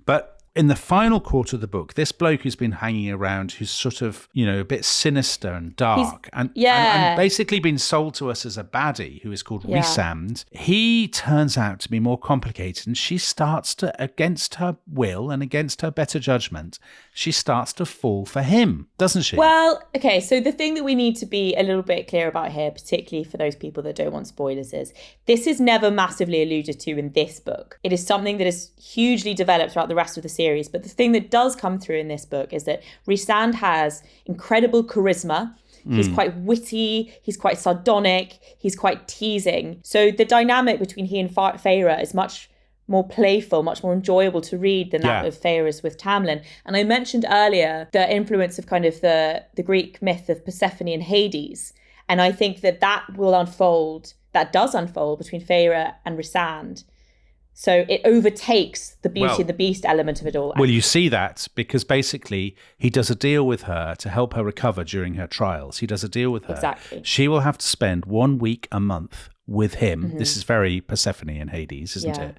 But in the final quarter of the book, this bloke who's been hanging around, who's sort of, a bit sinister and dark and basically been sold to us as a baddie who is called Rhysand, he turns out to be more complicated, and she starts to, against her will and against her better judgment, she starts to fall for him, doesn't she? Well, okay, so the thing that we need to be a little bit clear about here, particularly for those people that don't want spoilers, is this is never massively alluded to in this book. It is something that is hugely developed throughout the rest of the series. But the thing that does come through in this book is that Rhysand has incredible charisma. He's quite witty, he's quite sardonic, he's quite teasing. So the dynamic between he and Feyre is much more playful, much more enjoyable to read than that of Feyre's with Tamlin. And I mentioned earlier the influence of kind of the Greek myth of Persephone and Hades. And I think that does unfold between Feyre and Rhysand. So it overtakes the Beauty and the Beast element of it all. Well, you see that because basically he does a deal with her to help her recover during her trials. He does a deal with her. Exactly. She will have to spend 1 week a month with him. Mm-hmm. This is very Persephone and Hades, isn't it?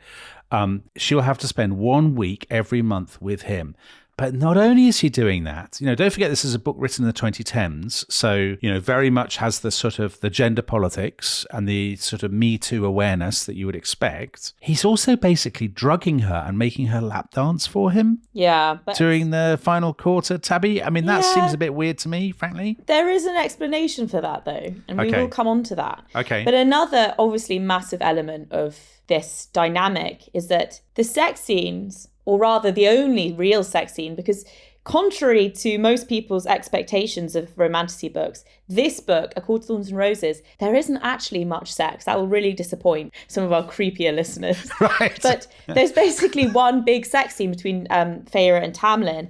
She'll have to spend 1 week every month with him. But not only is he doing that, don't forget this is a book written in the 2010s. So, very much has the sort of the gender politics and the sort of Me Too awareness that you would expect. He's also basically drugging her and making her lap dance for him. Yeah. But during the final quarter, Tabby. I mean, that seems a bit weird to me, frankly. There is an explanation for that, though. And we will come on to that. Okay. But another obviously massive element of this dynamic is that the sex scenes, or rather the only real sex scene, because contrary to most people's expectations of Romantasy books, this book, A Court of Thorns and Roses, there isn't actually much sex. That will really disappoint some of our creepier listeners. Right. But there's basically one big sex scene between Feyre and Tamlin.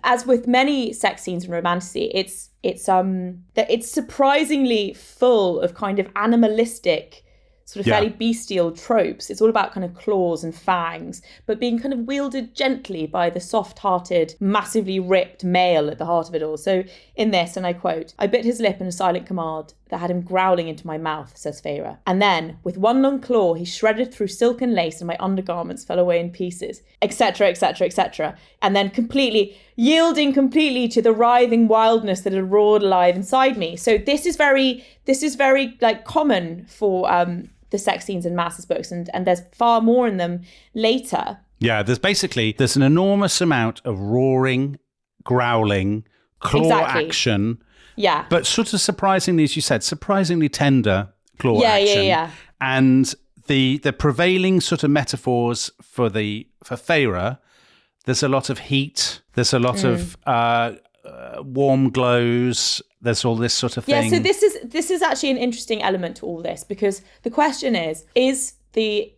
As with many sex scenes in Romantasy, it's surprisingly full of kind of animalistic, sort of fairly bestial tropes. It's all about kind of claws and fangs, but being kind of wielded gently by the soft-hearted, massively ripped male at the heart of it all. So in this, and I quote, "I bit his lip in a silent command, that had him growling into my mouth, says Feyre. And then, with one long claw, he shredded through silk and lace and my undergarments fell away in pieces, etc., etc., etc. And then yielding completely to the writhing wildness that had roared alive inside me. So this is very like common for the sex scenes in Maas's books, and there's far more in them later. Yeah, there's an enormous amount of roaring, growling, claw action. Yeah. But sort of surprisingly, as you said, surprisingly tender claw action. Yeah. And the prevailing sort of metaphors for Feyre, there's a lot of heat, there's a lot of warm glows, there's all this sort of thing. Yeah, so this is actually an interesting element to all this, because the question is the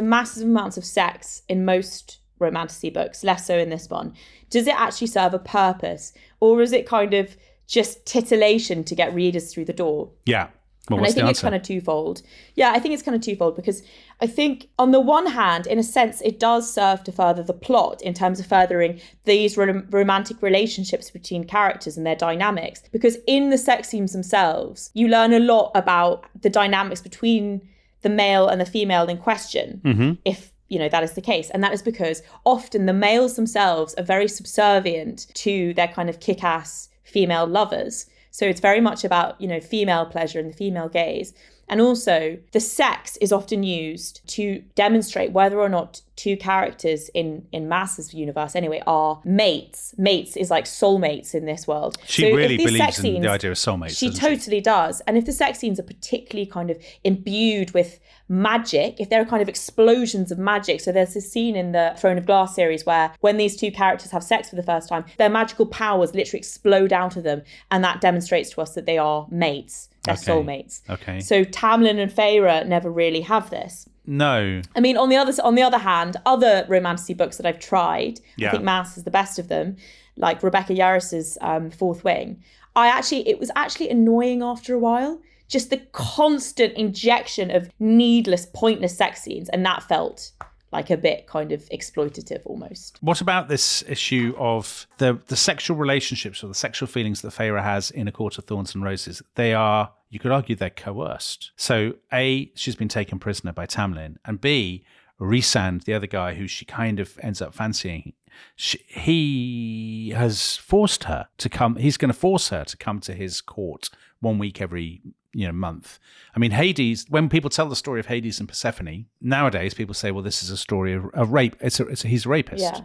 massive amounts of sex in most romantasy books, less so in this one, does it actually serve a purpose, or is it kind of just titillation to get readers through the door? Yeah. Well, and I think it's kind of twofold. Yeah, I think it's kind of twofold, because I think on the one hand, in a sense, it does serve to further the plot in terms of furthering these romantic relationships between characters and their dynamics. Because in the sex scenes themselves, you learn a lot about the dynamics between the male and the female in question, if that is the case. And that is because often the males themselves are very subservient to their kind of kick-ass female lovers. So it's very much about, female pleasure and the female gaze. And also the sex is often used to demonstrate whether or not two characters in Maas's universe anyway are mates. Mates is like soulmates in this world. She really believes in the idea of soulmates. She totally does. And if the sex scenes are particularly kind of imbued with magic, if there are kind of explosions of magic. So there's this scene in the Throne of Glass series where when these two characters have sex for the first time, their magical powers literally explode out of them. And that demonstrates to us that they are mates. They're soulmates. Okay. So Tamlin and Feyre never really have this. No. I mean, on the other hand, other romantasy books that I've tried, I think Maas is the best of them, like Rebecca Yarros's Fourth Wing. It was actually annoying after a while. Just the constant injection of needless, pointless sex scenes, and that felt like a bit kind of exploitative almost. What about this issue of the sexual relationships or the sexual feelings that Feyre has in A Court of Thorns and Roses? They are, you could argue, they're coerced. So A, she's been taken prisoner by Tamlin, and B, Rhysand, the other guy who she kind of ends up fancying, he has forced her to come. He's going to force her to come to his court 1 week every month. I mean, Hades, when people tell the story of Hades and Persephone, nowadays people say, well, this is a story of rape. He's a rapist.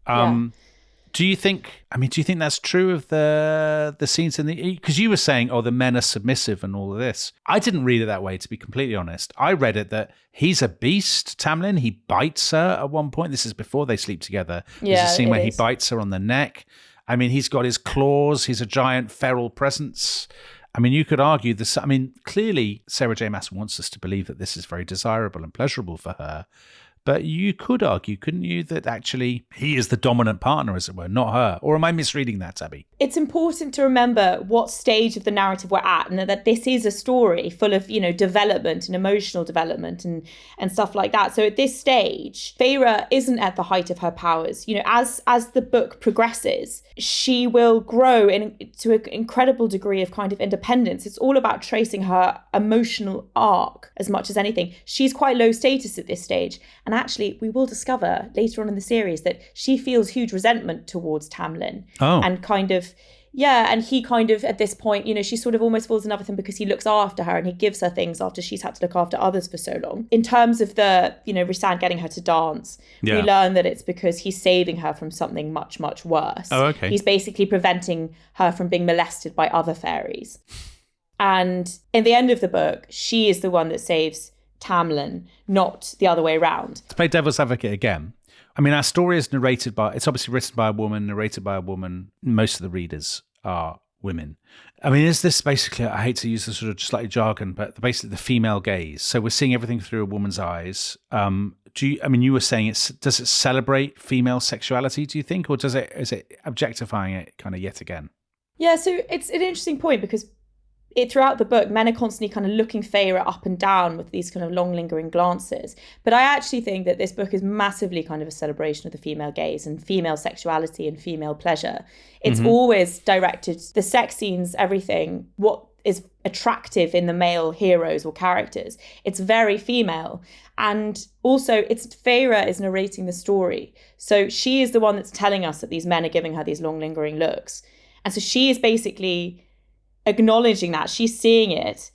Yeah. Do you think that's true of the scenes in the, because you were saying, the men are submissive and all of this. I didn't read it that way, to be completely honest. I read it that he's a beast, Tamlin. He bites her at one point. This is before they sleep together. There's a scene where he bites her on the neck. I mean, he's got his claws. He's a giant feral presence. I mean, you could argue this. I mean, clearly Sarah J. Maas wants us to believe that this is very desirable and pleasurable for her. But you could argue, couldn't you, that actually he is the dominant partner, as it were, not her? Or am I misreading that, Tabby? It's important to remember what stage of the narrative we're at, and that this is a story full of, development and emotional development and stuff like that. So at this stage, Feyre isn't at the height of her powers. As the book progresses, she will grow to an incredible degree of kind of independence. It's all about tracing her emotional arc as much as anything. She's quite low status at this stage. And actually, we will discover later on in the series that she feels huge resentment towards Tamlin. Oh. And kind of, and he kind of, at this point, she sort of almost falls in love with him because he looks after her and he gives her things after she's had to look after others for so long. In terms of the, Rhysand getting her to dance, we learn that it's because he's saving her from something much, much worse. Oh, okay. He's basically preventing her from being molested by other fairies. And in the end of the book, she is the one that saves Tamlin, not the other way around. To play devil's advocate again, I mean, our story is narrated by, it's obviously written by a woman, narrated by a woman. Most of the readers are women. I mean, is this basically, I hate to use the sort of slightly jargon, but basically the female gaze. So we're seeing everything through a woman's eyes. You were saying, does it celebrate female sexuality, do you think? Or is it objectifying it kind of yet again? Yeah, so it's an interesting point because throughout the book, men are constantly kind of looking Feyre up and down with these kind of long lingering glances. But I actually think that this book is massively kind of a celebration of the female gaze and female sexuality and female pleasure. It's always directed, the sex scenes, everything. What is attractive in the male heroes or characters. It's very female. And also it's Feyre is narrating the story. So she is the one that's telling us that these men are giving her these long lingering looks. And so she is basically acknowledging that. She's seeing it.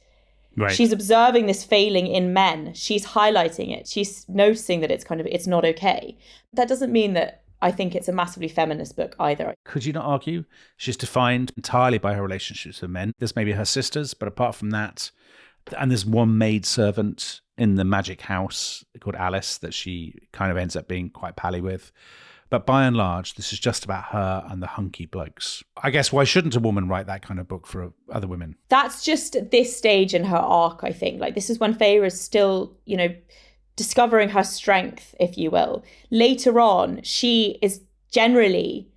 Right. She's observing this failing in men. She's highlighting it. She's noticing that it's not okay. That doesn't mean that I think it's a massively feminist book either. Could you not argue she's defined entirely by her relationships with men? There's maybe her sisters, but apart from that, and there's one maidservant in the magic house called Alice that she kind of ends up being quite pally with. But by and large, this is just about her and the hunky blokes. I guess why shouldn't a woman write that kind of book for other women? That's just at this stage in her arc, I think. Like, this is when Feyre is still, discovering her strength, if you will. Later on, she is generally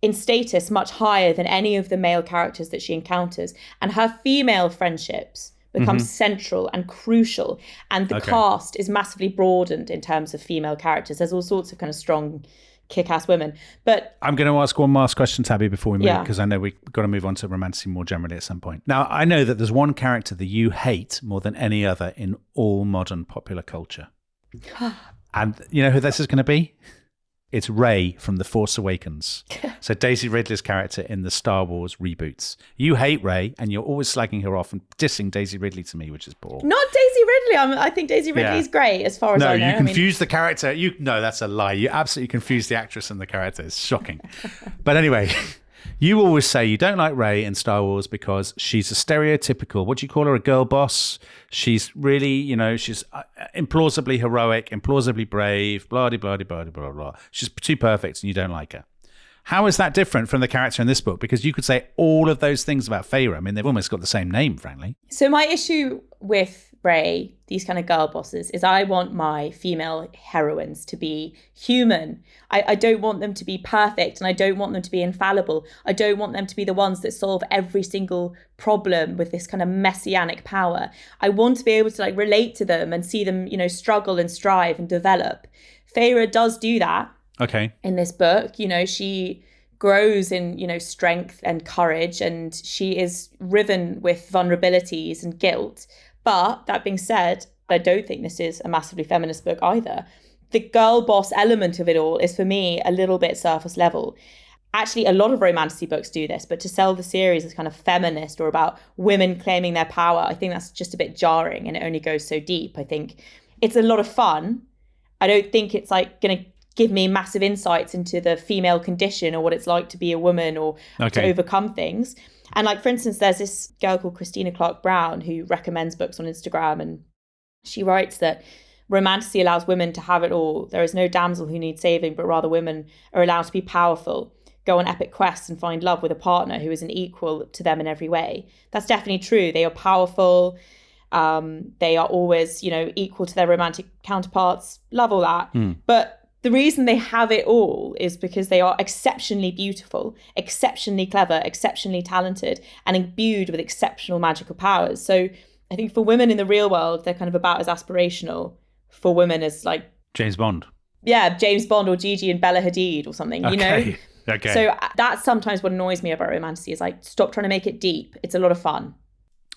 in status much higher than any of the male characters that she encounters. And her female friendships become central and crucial. And the cast is massively broadened in terms of female characters. There's all sorts of kind of strong, kick-ass women. But I'm going to ask one last question, Tabby, before we move, because I know we've got to move on to romantasy more generally at some point. Now, I know that there's one character that you hate more than any other in all modern popular culture. And you know who this is going to be? It's Rey from The Force Awakens. So Daisy Ridley's character in the Star Wars reboots. You hate Rey, and you're always slagging her off and dissing Daisy Ridley to me, which is poor. Not Daisy Ridley. I think Daisy Ridley's great, as far as I know. No, you confuse the character. No, that's a lie. You absolutely confuse the actress and the character. It's shocking. But anyway, you always say you don't like Rey in Star Wars because she's a stereotypical, what do you call her, a girl boss? She's really, she's implausibly heroic, implausibly brave, blah, blah, blah, blah, blah, blah. She's too perfect and you don't like her. How is that different from the character in this book? Because you could say all of those things about Feyre. I mean, they've almost got the same name, frankly. So my issue with Rey, these kind of girl bosses, is I want my female heroines to be human. I don't want them to be perfect, and I don't want them to be infallible. I don't want them to be the ones that solve every single problem with this kind of messianic power. I want to be able to relate to them and see them, struggle and strive and develop. Feyre does do that. Okay. In this book, she grows in, strength and courage, and she is riven with vulnerabilities and guilt. But that being said, I don't think this is a massively feminist book either. The girl boss element of it all is, for me, a little bit surface level. Actually, a lot of romantasy books do this, but to sell the series as kind of feminist or about women claiming their power, I think that's just a bit jarring, and it only goes so deep. I think it's a lot of fun. I don't think it's going to give me massive insights into the female condition or what it's like to be a woman or to overcome things. And for instance, there's this girl called Christina Clark Brown who recommends books on Instagram, and she writes that romantasy allows women to have it all. There is no damsel who needs saving, but rather women are allowed to be powerful, go on epic quests and find love with a partner who is an equal to them in every way. That's definitely true. They are powerful. They are always, equal to their romantic counterparts. Love all that. But the reason they have it all is because they are exceptionally beautiful, exceptionally clever, exceptionally talented, and imbued with exceptional magical powers. So I think for women in the real world, they're kind of about as aspirational for women as James Bond. Yeah, James Bond or Gigi and Bella Hadid or something, Okay. So that's sometimes what annoys me about romantasy is stop trying to make it deep. It's a lot of fun.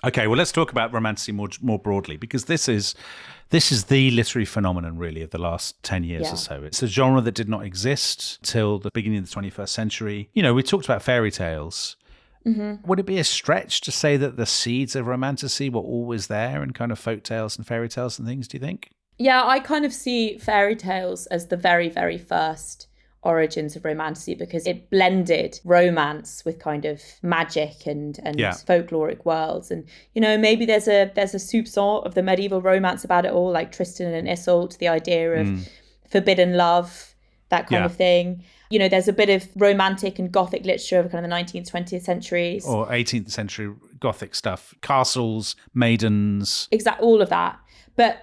Okay, well, let's talk about romantasy more broadly, because this is the literary phenomenon, really, of the last 10 years or so. It's a genre that did not exist till the beginning of the 21st century. We talked about fairy tales. Mm-hmm. Would it be a stretch to say that the seeds of romantasy were always there in kind of folk tales and fairy tales and things, do you think? Yeah, I kind of see fairy tales as the very, very first origins of romantasy, because it blended romance with kind of magic and folkloric worlds. And maybe there's a soupçon of the medieval romance about it all, like Tristan and Isolde, the idea of forbidden love, that kind of thing. There's a bit of romantic and Gothic literature of kind of the 19th, 20th centuries. Or 18th century Gothic stuff. Castles, maidens. Exactly, all of that.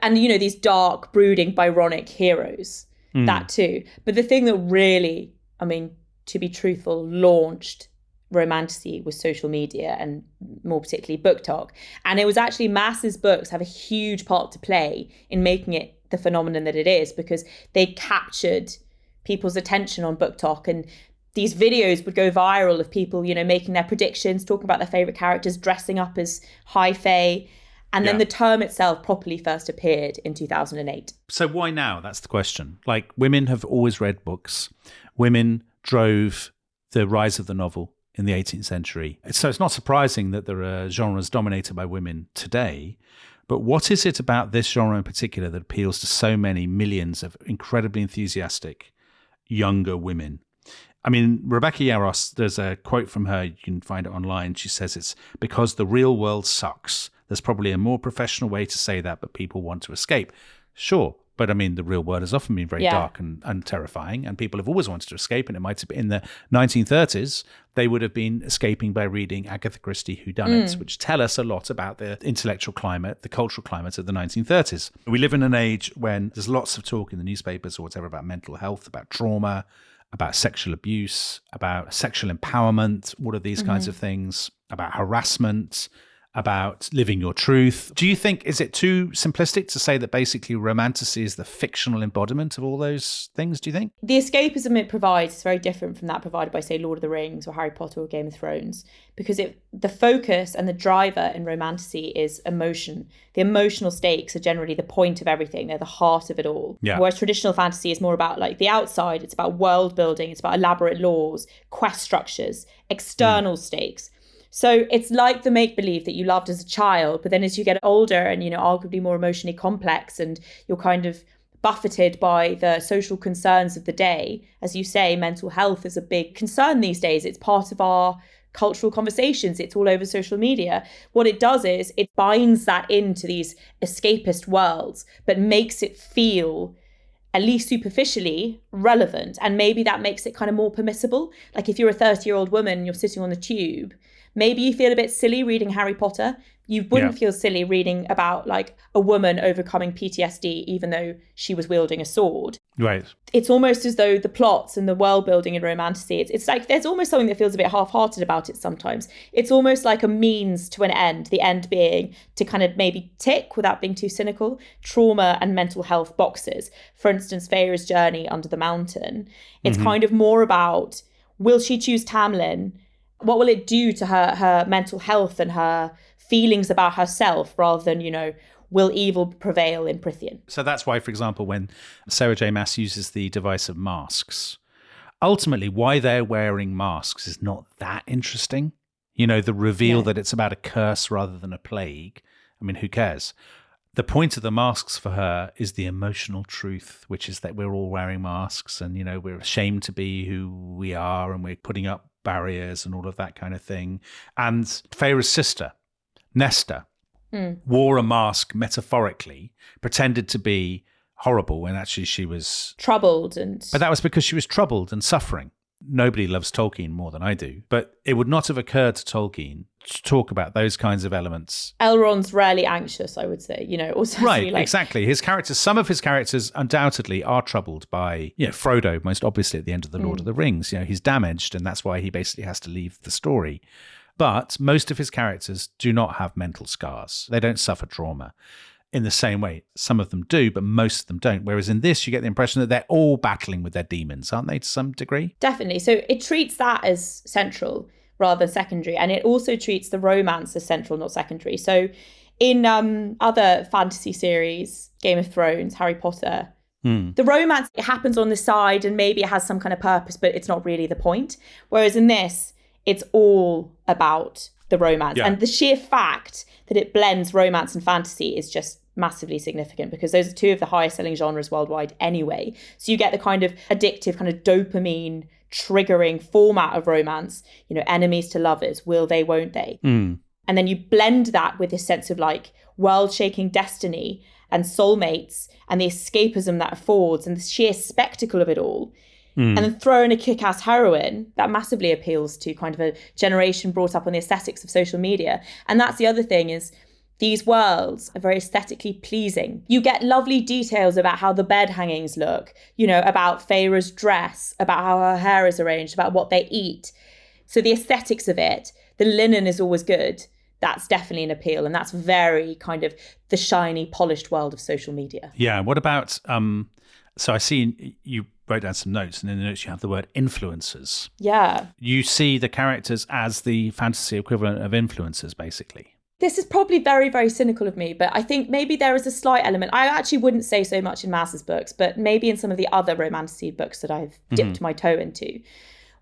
And these dark, brooding, Byronic heroes. That too. But the thing that really, to be truthful, launched romantasy was social media, and more particularly BookTok. And it was actually Maas's books have a huge part to play in making it the phenomenon that it is, because they captured people's attention on BookTok, and these videos would go viral of people, you know, making their predictions, talking about their favourite characters, dressing up as high fae. And then the term itself properly first appeared in 2008. So why now? That's the question. Like, women have always read books. Women drove the rise of the novel in the 18th century. So it's not surprising that there are genres dominated by women today. But what is it about this genre in particular that appeals to so many millions of incredibly enthusiastic younger women? I mean, Rebecca Yarros, there's a quote from her, you can find it online. She says it's because the real world sucks. There's probably a more professional way to say that, but people want to escape. Sure. But I mean, the real world has often been very dark and terrifying, and people have always wanted to escape. And it might have been in the 1930s, they would have been escaping by reading Agatha Christie whodunits, which tell us a lot about the intellectual climate, the cultural climate of the 1930s. We live in an age when there's lots of talk in the newspapers or whatever about mental health, about trauma, about sexual abuse, about sexual empowerment, all of these kinds of things, about harassment, about living your truth. Do you think, is it too simplistic to say that basically Romantasy is the fictional embodiment of all those things, do you think? The escapism it provides is very different from that provided by, say, Lord of the Rings or Harry Potter or Game of Thrones, because the focus and the driver in Romantasy is emotion. The emotional stakes are generally the point of everything. They're the heart of it all. Yeah. Whereas traditional fantasy is more about like the outside. It's about world building. It's about elaborate laws, quest structures, external stakes. So it's like the make-believe that you loved as a child, but then as you get older and, you know, arguably more emotionally complex and you're kind of buffeted by the social concerns of the day, as you say, mental health is a big concern these days. It's part of our cultural conversations. It's all over social media. What it does is it binds that into these escapist worlds, but makes it feel at least superficially relevant. And maybe that makes it kind of more permissible. Like if you're a 30-year-old woman and you're sitting on the tube, maybe you feel a bit silly reading Harry Potter. You wouldn't feel silly reading about like a woman overcoming PTSD, even though she was wielding a sword. Right. It's almost as though the plots and the world building in Romantasy, it's like there's almost something that feels a bit half-hearted about it sometimes. It's almost like a means to an end, the end being to kind of maybe tick, without being too cynical, trauma and mental health boxes. For instance, Feyre's journey under the mountain. It's kind of more about, will she choose Tamlin? What will it do to her mental health and her feelings about herself, rather than, you know, will evil prevail in Prythian? So that's why, for example, when Sarah J. Maas uses the device of masks, ultimately why they're wearing masks is not that interesting. You know, the reveal that it's about a curse rather than a plague. I mean, who cares? The point of the masks for her is the emotional truth, which is that we're all wearing masks and, you know, we're ashamed to be who we are and we're putting up barriers and all of that kind of thing. And Feyre's sister, Nesta, wore a mask metaphorically, pretended to be horrible when actually she was troubled. But that was because she was troubled and suffering. Nobody loves Tolkien more than I do, but it would not have occurred to Tolkien to talk about those kinds of elements. Elrond's rarely anxious, I would say, you know, also right, exactly. His characters, some of his characters undoubtedly are troubled by, you know, Frodo, most obviously at the end of the Lord of the Rings. You know, he's damaged and that's why he basically has to leave the story. But most of his characters do not have mental scars. They don't suffer trauma in the same way. Some of them do, but most of them don't. Whereas in this, you get the impression that they're all battling with their demons, aren't they, to some degree? Definitely. So it treats that as central rather than secondary. And it also treats the romance as central, not secondary. So in other fantasy series, Game of Thrones, Harry Potter, the romance, it happens on the side and maybe it has some kind of purpose, but it's not really the point. Whereas in this, it's all about the romance. And the sheer fact that it blends romance and fantasy is just massively significant, because those are two of the highest selling genres worldwide anyway. So you get the kind of addictive, kind of dopamine triggering format of romance, you know, enemies to lovers, will they, won't they? And then you blend that with this sense of like world-shaking destiny and soulmates and the escapism that affords and the sheer spectacle of it all. And then throw in a kick-ass heroine that massively appeals to kind of a generation brought up on the aesthetics of social media. And that's the other thing, is these worlds are very aesthetically pleasing. You get lovely details about how the bed hangings look, you know, about Feyre's dress, about how her hair is arranged, about what they eat. So the aesthetics of it, the linen is always good. That's definitely an appeal. And that's very kind of the shiny, polished world of social media. Yeah. What about, so I see you wrote down some notes, and in the notes you have the word influencers. Yeah. You see the characters as the fantasy equivalent of influencers, basically. This is probably very, very cynical of me, but I think maybe there is a slight element. I actually wouldn't say so much in Maas's books, but maybe in some of the other Romantasy books that I've dipped my toe into,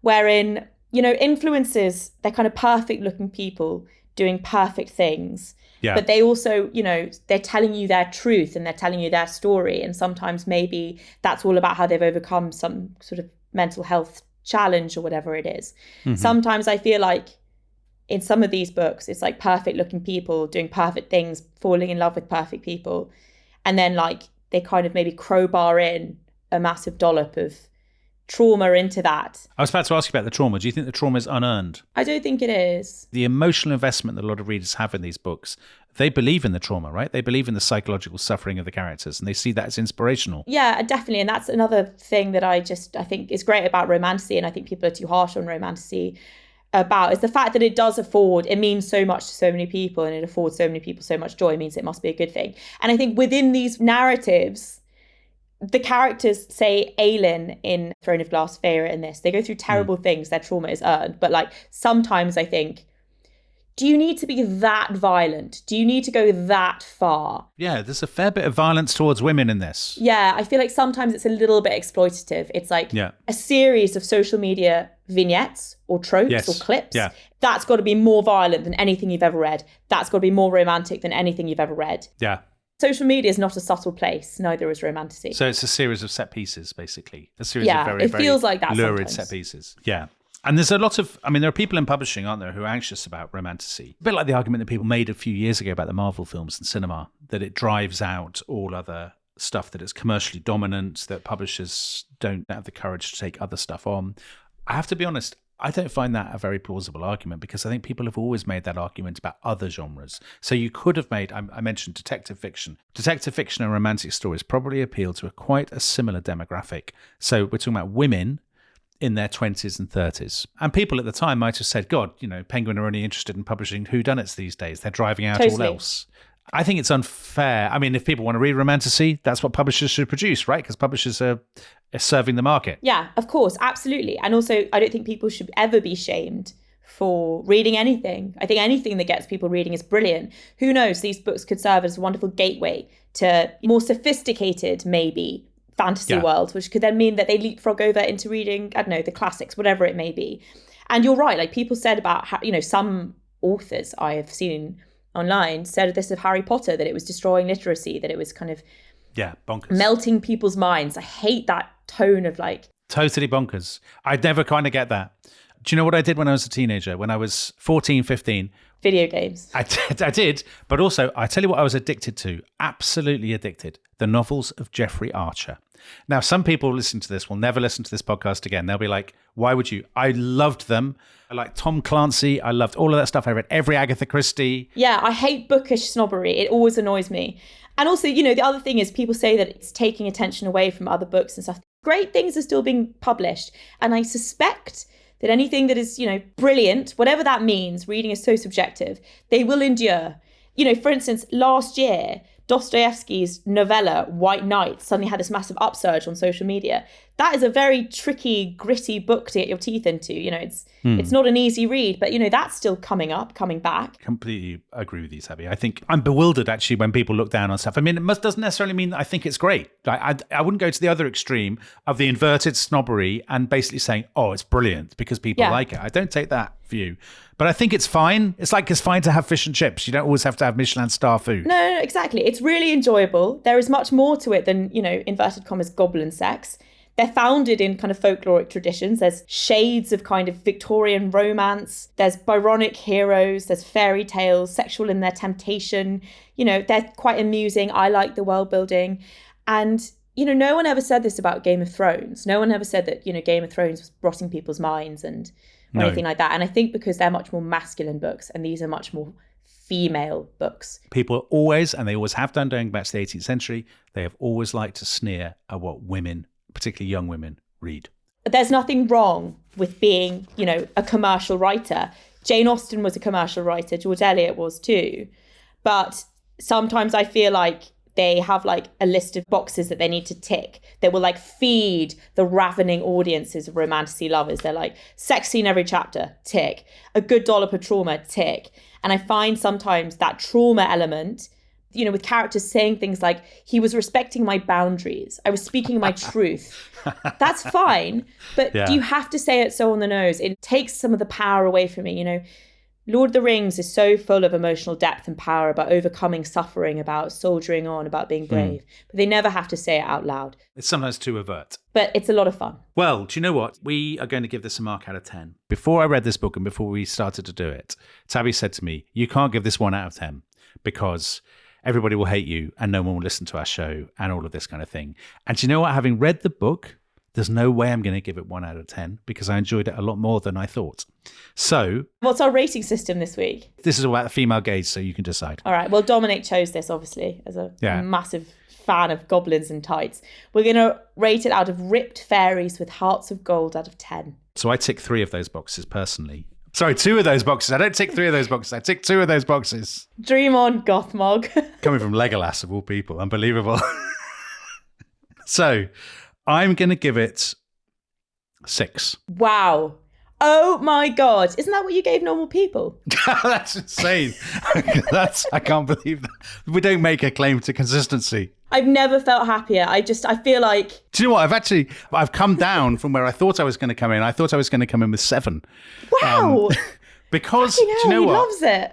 wherein, you know, influencers, they're kind of perfect looking people doing perfect things. Yeah. But they also, you know, they're telling you their truth and they're telling you their story. And sometimes maybe that's all about how they've overcome some sort of mental health challenge or whatever it is. Sometimes I feel like in some of these books, it's like perfect looking people doing perfect things, falling in love with perfect people. And then like they kind of maybe crowbar in a massive dollop of trauma into that. I was about to ask you about the trauma. Do you think the trauma is unearned? I don't think it is. The emotional investment that a lot of readers have in these books, they believe in the trauma, right? They believe in the psychological suffering of the characters and they see that as inspirational. Yeah, definitely. And that's another thing that I think is great about Romantasy, and I think people are too harsh on Romantasy about, is the fact that it means so much to so many people and it affords so many people so much joy. It means it must be a good thing. And I think within these narratives, the characters, say Aelin in Throne of Glass, Feyre in this, they go through terrible things, their trauma is earned. But like sometimes I think, do you need to be that violent? Do you need to go that far? Yeah, there's a fair bit of violence towards women in this. Yeah, I feel like sometimes it's a little bit exploitative. It's like a series of social media vignettes or tropes or clips. Yeah. That's got to be more violent than anything you've ever read. That's got to be more romantic than anything you've ever read. Yeah. Social media is not a subtle place, neither is Romantasy. So it's a series of set pieces, basically. A series of very, feels like that lurid sometimes. Set pieces. Yeah. And there's a lot of, there are people in publishing, aren't there, who are anxious about Romantasy. A bit like the argument that people made a few years ago about the Marvel films and cinema, that it drives out all other stuff, that it's commercially dominant, that publishers don't have the courage to take other stuff on. I have to be honest, I don't find that a very plausible argument, because I think people have always made that argument about other genres. So you could have made, I mentioned detective fiction. Detective fiction and romantic stories probably appeal to quite a similar demographic. So we're talking about women in their 20s and 30s. And people at the time might have said, God, Penguin are only interested in publishing whodunits these days. They're driving out all else. I think it's unfair. If people want to read Romantasy, that's what publishers should produce, right? Because publishers are serving the market. Yeah, of course, absolutely. And also, I don't think people should ever be shamed for reading anything. I think anything that gets people reading is brilliant. Who knows, these books could serve as a wonderful gateway to more sophisticated, maybe, fantasy world, which could then mean that they leapfrog over into reading, I don't know, the classics, whatever it may be. And you're right, like people said about how, some authors I have seen online said this of Harry Potter, that it was destroying literacy, that it was kind of bonkers, melting people's minds. I hate that tone of like totally bonkers. I'd never kind of get that. Do you know what I did when I was a teenager, when I was 14, 15? Video games. I did, but also I tell you what I was addicted to, absolutely addicted, the novels of Jeffrey Archer. Now, some people listening to this will never listen to this podcast again. They'll be like, why would you? I loved them. I liked Tom Clancy. I loved all of that stuff. I read every Agatha Christie. Yeah, I hate bookish snobbery. It always annoys me. And also, the other thing is people say that it's taking attention away from other books and stuff. Great things are still being published. And I suspect that anything that is, brilliant, whatever that means, reading is so subjective, they will endure. For instance, last year, Dostoevsky's novella, White Knight, suddenly had this massive upsurge on social media. That is a very tricky, gritty book to get your teeth into. It's not an easy read, but, that's still coming back. Completely agree with you, Tabby. I think I'm bewildered, actually, when people look down on stuff. It doesn't necessarily mean that I think it's great. I wouldn't go to the other extreme of the inverted snobbery and basically saying, oh, it's brilliant because people like it. I don't take that view. But I think it's fine. It's fine to have fish and chips. You don't always have to have Michelin star food. No, exactly. It's really enjoyable. There is much more to it than, inverted commas, goblin sex. They're founded in kind of folkloric traditions. There's shades of kind of Victorian romance. There's Byronic heroes. There's fairy tales, sexual in their temptation. They're quite amusing. I like the world building. And, no one ever said this about Game of Thrones. No one ever said that, Game of Thrones was rotting people's minds and anything like that. And I think because they're much more masculine books and these are much more female books. People always, and they always have done going back to the 18th century, they have always liked to sneer at what women, particularly young women, read. There's nothing wrong with being, a commercial writer. Jane Austen was a commercial writer. George Eliot was too. But sometimes I feel like they have like a list of boxes that they need to tick that will like feed the ravening audiences of Romantasy lovers. They're like, sex scene every chapter, tick. A good dollop of trauma, tick. And I find sometimes that trauma element, you know, with characters saying things like, he was respecting my boundaries, I was speaking my truth. That's fine. But do you have to say it so on the nose? It takes some of the power away from me, you know. Lord of the Rings is so full of emotional depth and power about overcoming suffering, about soldiering on, about being brave. But they never have to say it out loud. It's sometimes too overt. But it's a lot of fun. Well, do you know what? We are going to give this a mark out of 10. Before I read this book and before we started to do it, Tabby said to me, you can't give this 1 out of 10 because everybody will hate you and no one will listen to our show and all of this kind of thing. And do you know what? Having read the book, there's no way I'm going to give it 1 out of 10 because I enjoyed it a lot more than I thought. So, what's our rating system this week? This is about the female gaze, so you can decide. All right. Well, Dominic chose this, obviously, as a massive fan of goblins and tights. We're going to rate it out of ripped fairies with hearts of gold out of 10. So I tick 3 of those boxes personally. Sorry, 2 of those boxes. I don't tick 3 of those boxes. I tick 2 of those boxes. Dream on, Gothmog. Coming from Legolas, of all people. Unbelievable. So I'm going to give it 6. Wow. Oh my God. Isn't that what you gave normal people? That's insane. I can't believe that. We don't make a claim to consistency. I've never felt happier. I feel like... Do you know what? I've come down from where I thought I was going to come in. I thought I was going to come in with 7. Wow. Because, hell, do you know he what? Loves it.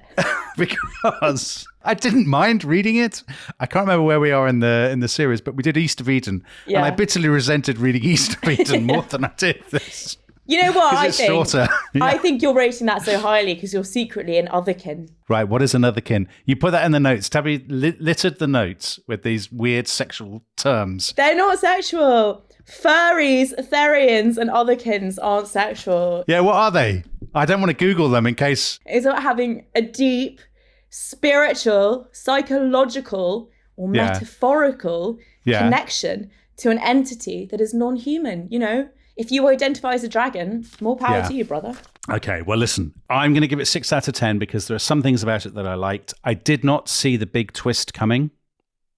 Because I didn't mind reading it. I can't remember where we are in the series, but we did East of Eden. Yeah. And I bitterly resented reading East of Eden more than I did this. You know what? I think shorter. Yeah. I think you're rating that so highly because you're secretly an otherkin. Right. What is an otherkin? You put that in the notes. Tabby littered the notes with these weird sexual terms. They're not sexual. Furries, Therians, and otherkins aren't sexual. Yeah. What are they? I don't want to Google them in case. It's about having a deep, spiritual, psychological, or metaphorical connection to an entity that is non-human, you know? If you identify as a dragon, more power to you, brother. Okay, well, listen, I'm going to give it 6 out of 10 because there are some things about it that I liked. I did not see the big twist coming.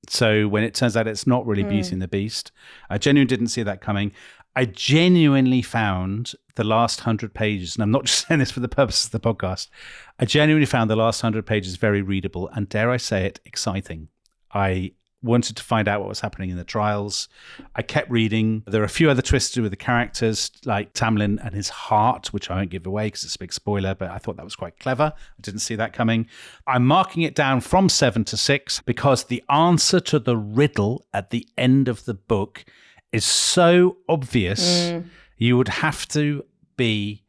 So when it turns out it's not really Beauty and the Beast, I genuinely didn't see that coming. I genuinely found the last 100 pages, and I'm not just saying this for the purposes of the podcast, I genuinely found the last 100 pages very readable and, dare I say it, exciting. I wanted to find out what was happening in the trials. I kept reading. There are a few other twists to do with the characters, like Tamlin and his heart, which I won't give away because it's a big spoiler, but I thought that was quite clever. I didn't see that coming. I'm marking it down from 7 to 6 because the answer to the riddle at the end of the book is so obvious. You would have to be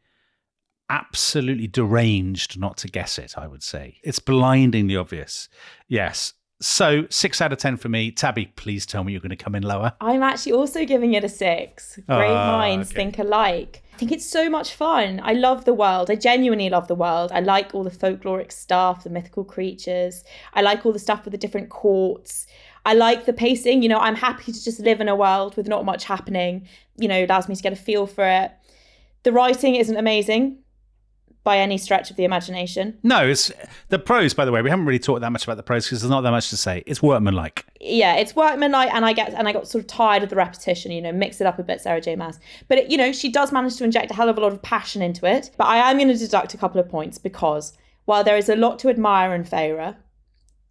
absolutely deranged not to guess it, I would say. It's blindingly obvious. Yes. So 6 out of 10 for me. Tabby, please tell me you're going to come in lower. I'm actually also giving it a 6. Great minds think alike. I think it's so much fun. I love the world. I genuinely love the world. I like all the folkloric stuff, the mythical creatures. I like all the stuff with the different courts. I like the pacing. You know, I'm happy to just live in a world with not much happening. You know, it allows me to get a feel for it. The writing isn't amazing by any stretch of the imagination. No, it's the prose, by the way. We haven't really talked that much about the prose because there's not that much to say. It's workmanlike. Yeah, it's workmanlike, and I got sort of tired of the repetition, you know, mix it up a bit, Sarah J. Maas. But, you know, she does manage to inject a hell of a lot of passion into it. But I am going to deduct a couple of points because while there is a lot to admire in Feyre,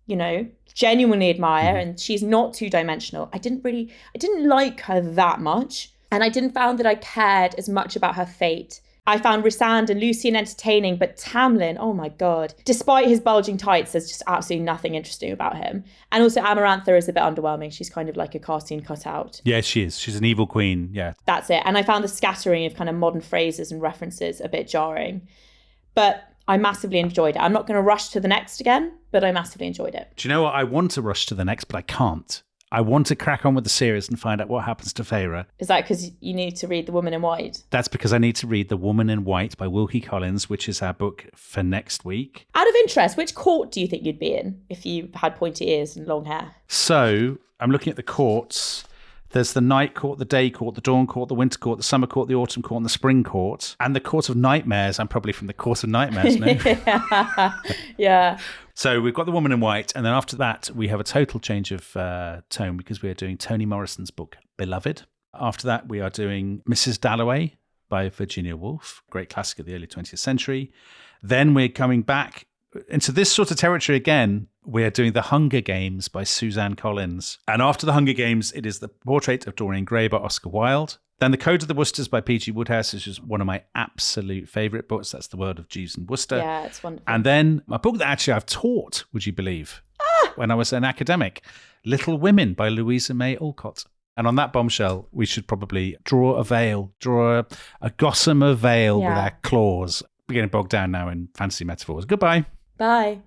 you know, genuinely admire, and she's not two-dimensional, I didn't like her that much. And I didn't find that I cared as much about her fate. I found Rhysand and Lucian entertaining, but Tamlin, oh my God. Despite his bulging tights, there's just absolutely nothing interesting about him. And also Amarantha is a bit underwhelming. She's kind of like a cartoon cutout. Yeah, she is. She's an evil queen, yeah. That's it. And I found the scattering of kind of modern phrases and references a bit jarring. But I massively enjoyed it. I'm not going to rush to the next again, but I massively enjoyed it. Do you know what? I want to rush to the next, but I can't. I want to crack on with the series and find out what happens to Feyre. Is that because you need to read The Woman in White? That's because I need to read The Woman in White by Wilkie Collins, which is our book for next week. Out of interest, which court do you think you'd be in if you had pointy ears and long hair? So I'm looking at the courts. There's the night court, the day court, the dawn court, the winter court, the summer court, the autumn court, and the spring court. And the court of nightmares. I'm probably from the court of nightmares now. Yeah. So we've got The Woman in White, and then after that, we have a total change of tone because we are doing Toni Morrison's book, Beloved. After that, we are doing Mrs. Dalloway by Virginia Woolf, great classic of the early 20th century. Then we're coming back into this sort of territory again. We're doing The Hunger Games by Suzanne Collins. And after The Hunger Games, it is The Portrait of Dorian Gray by Oscar Wilde. Then The Code of the Woosters by P.G. Wodehouse, which is one of my absolute favourite books. That's The World of Jeeves and Worcester. Yeah, it's wonderful. And then a book that actually I've taught, would you believe, when I was an academic, Little Women by Louisa May Alcott. And on that bombshell, we should probably draw a gossamer veil with our claws. We're getting bogged down now in fantasy metaphors. Goodbye. Bye.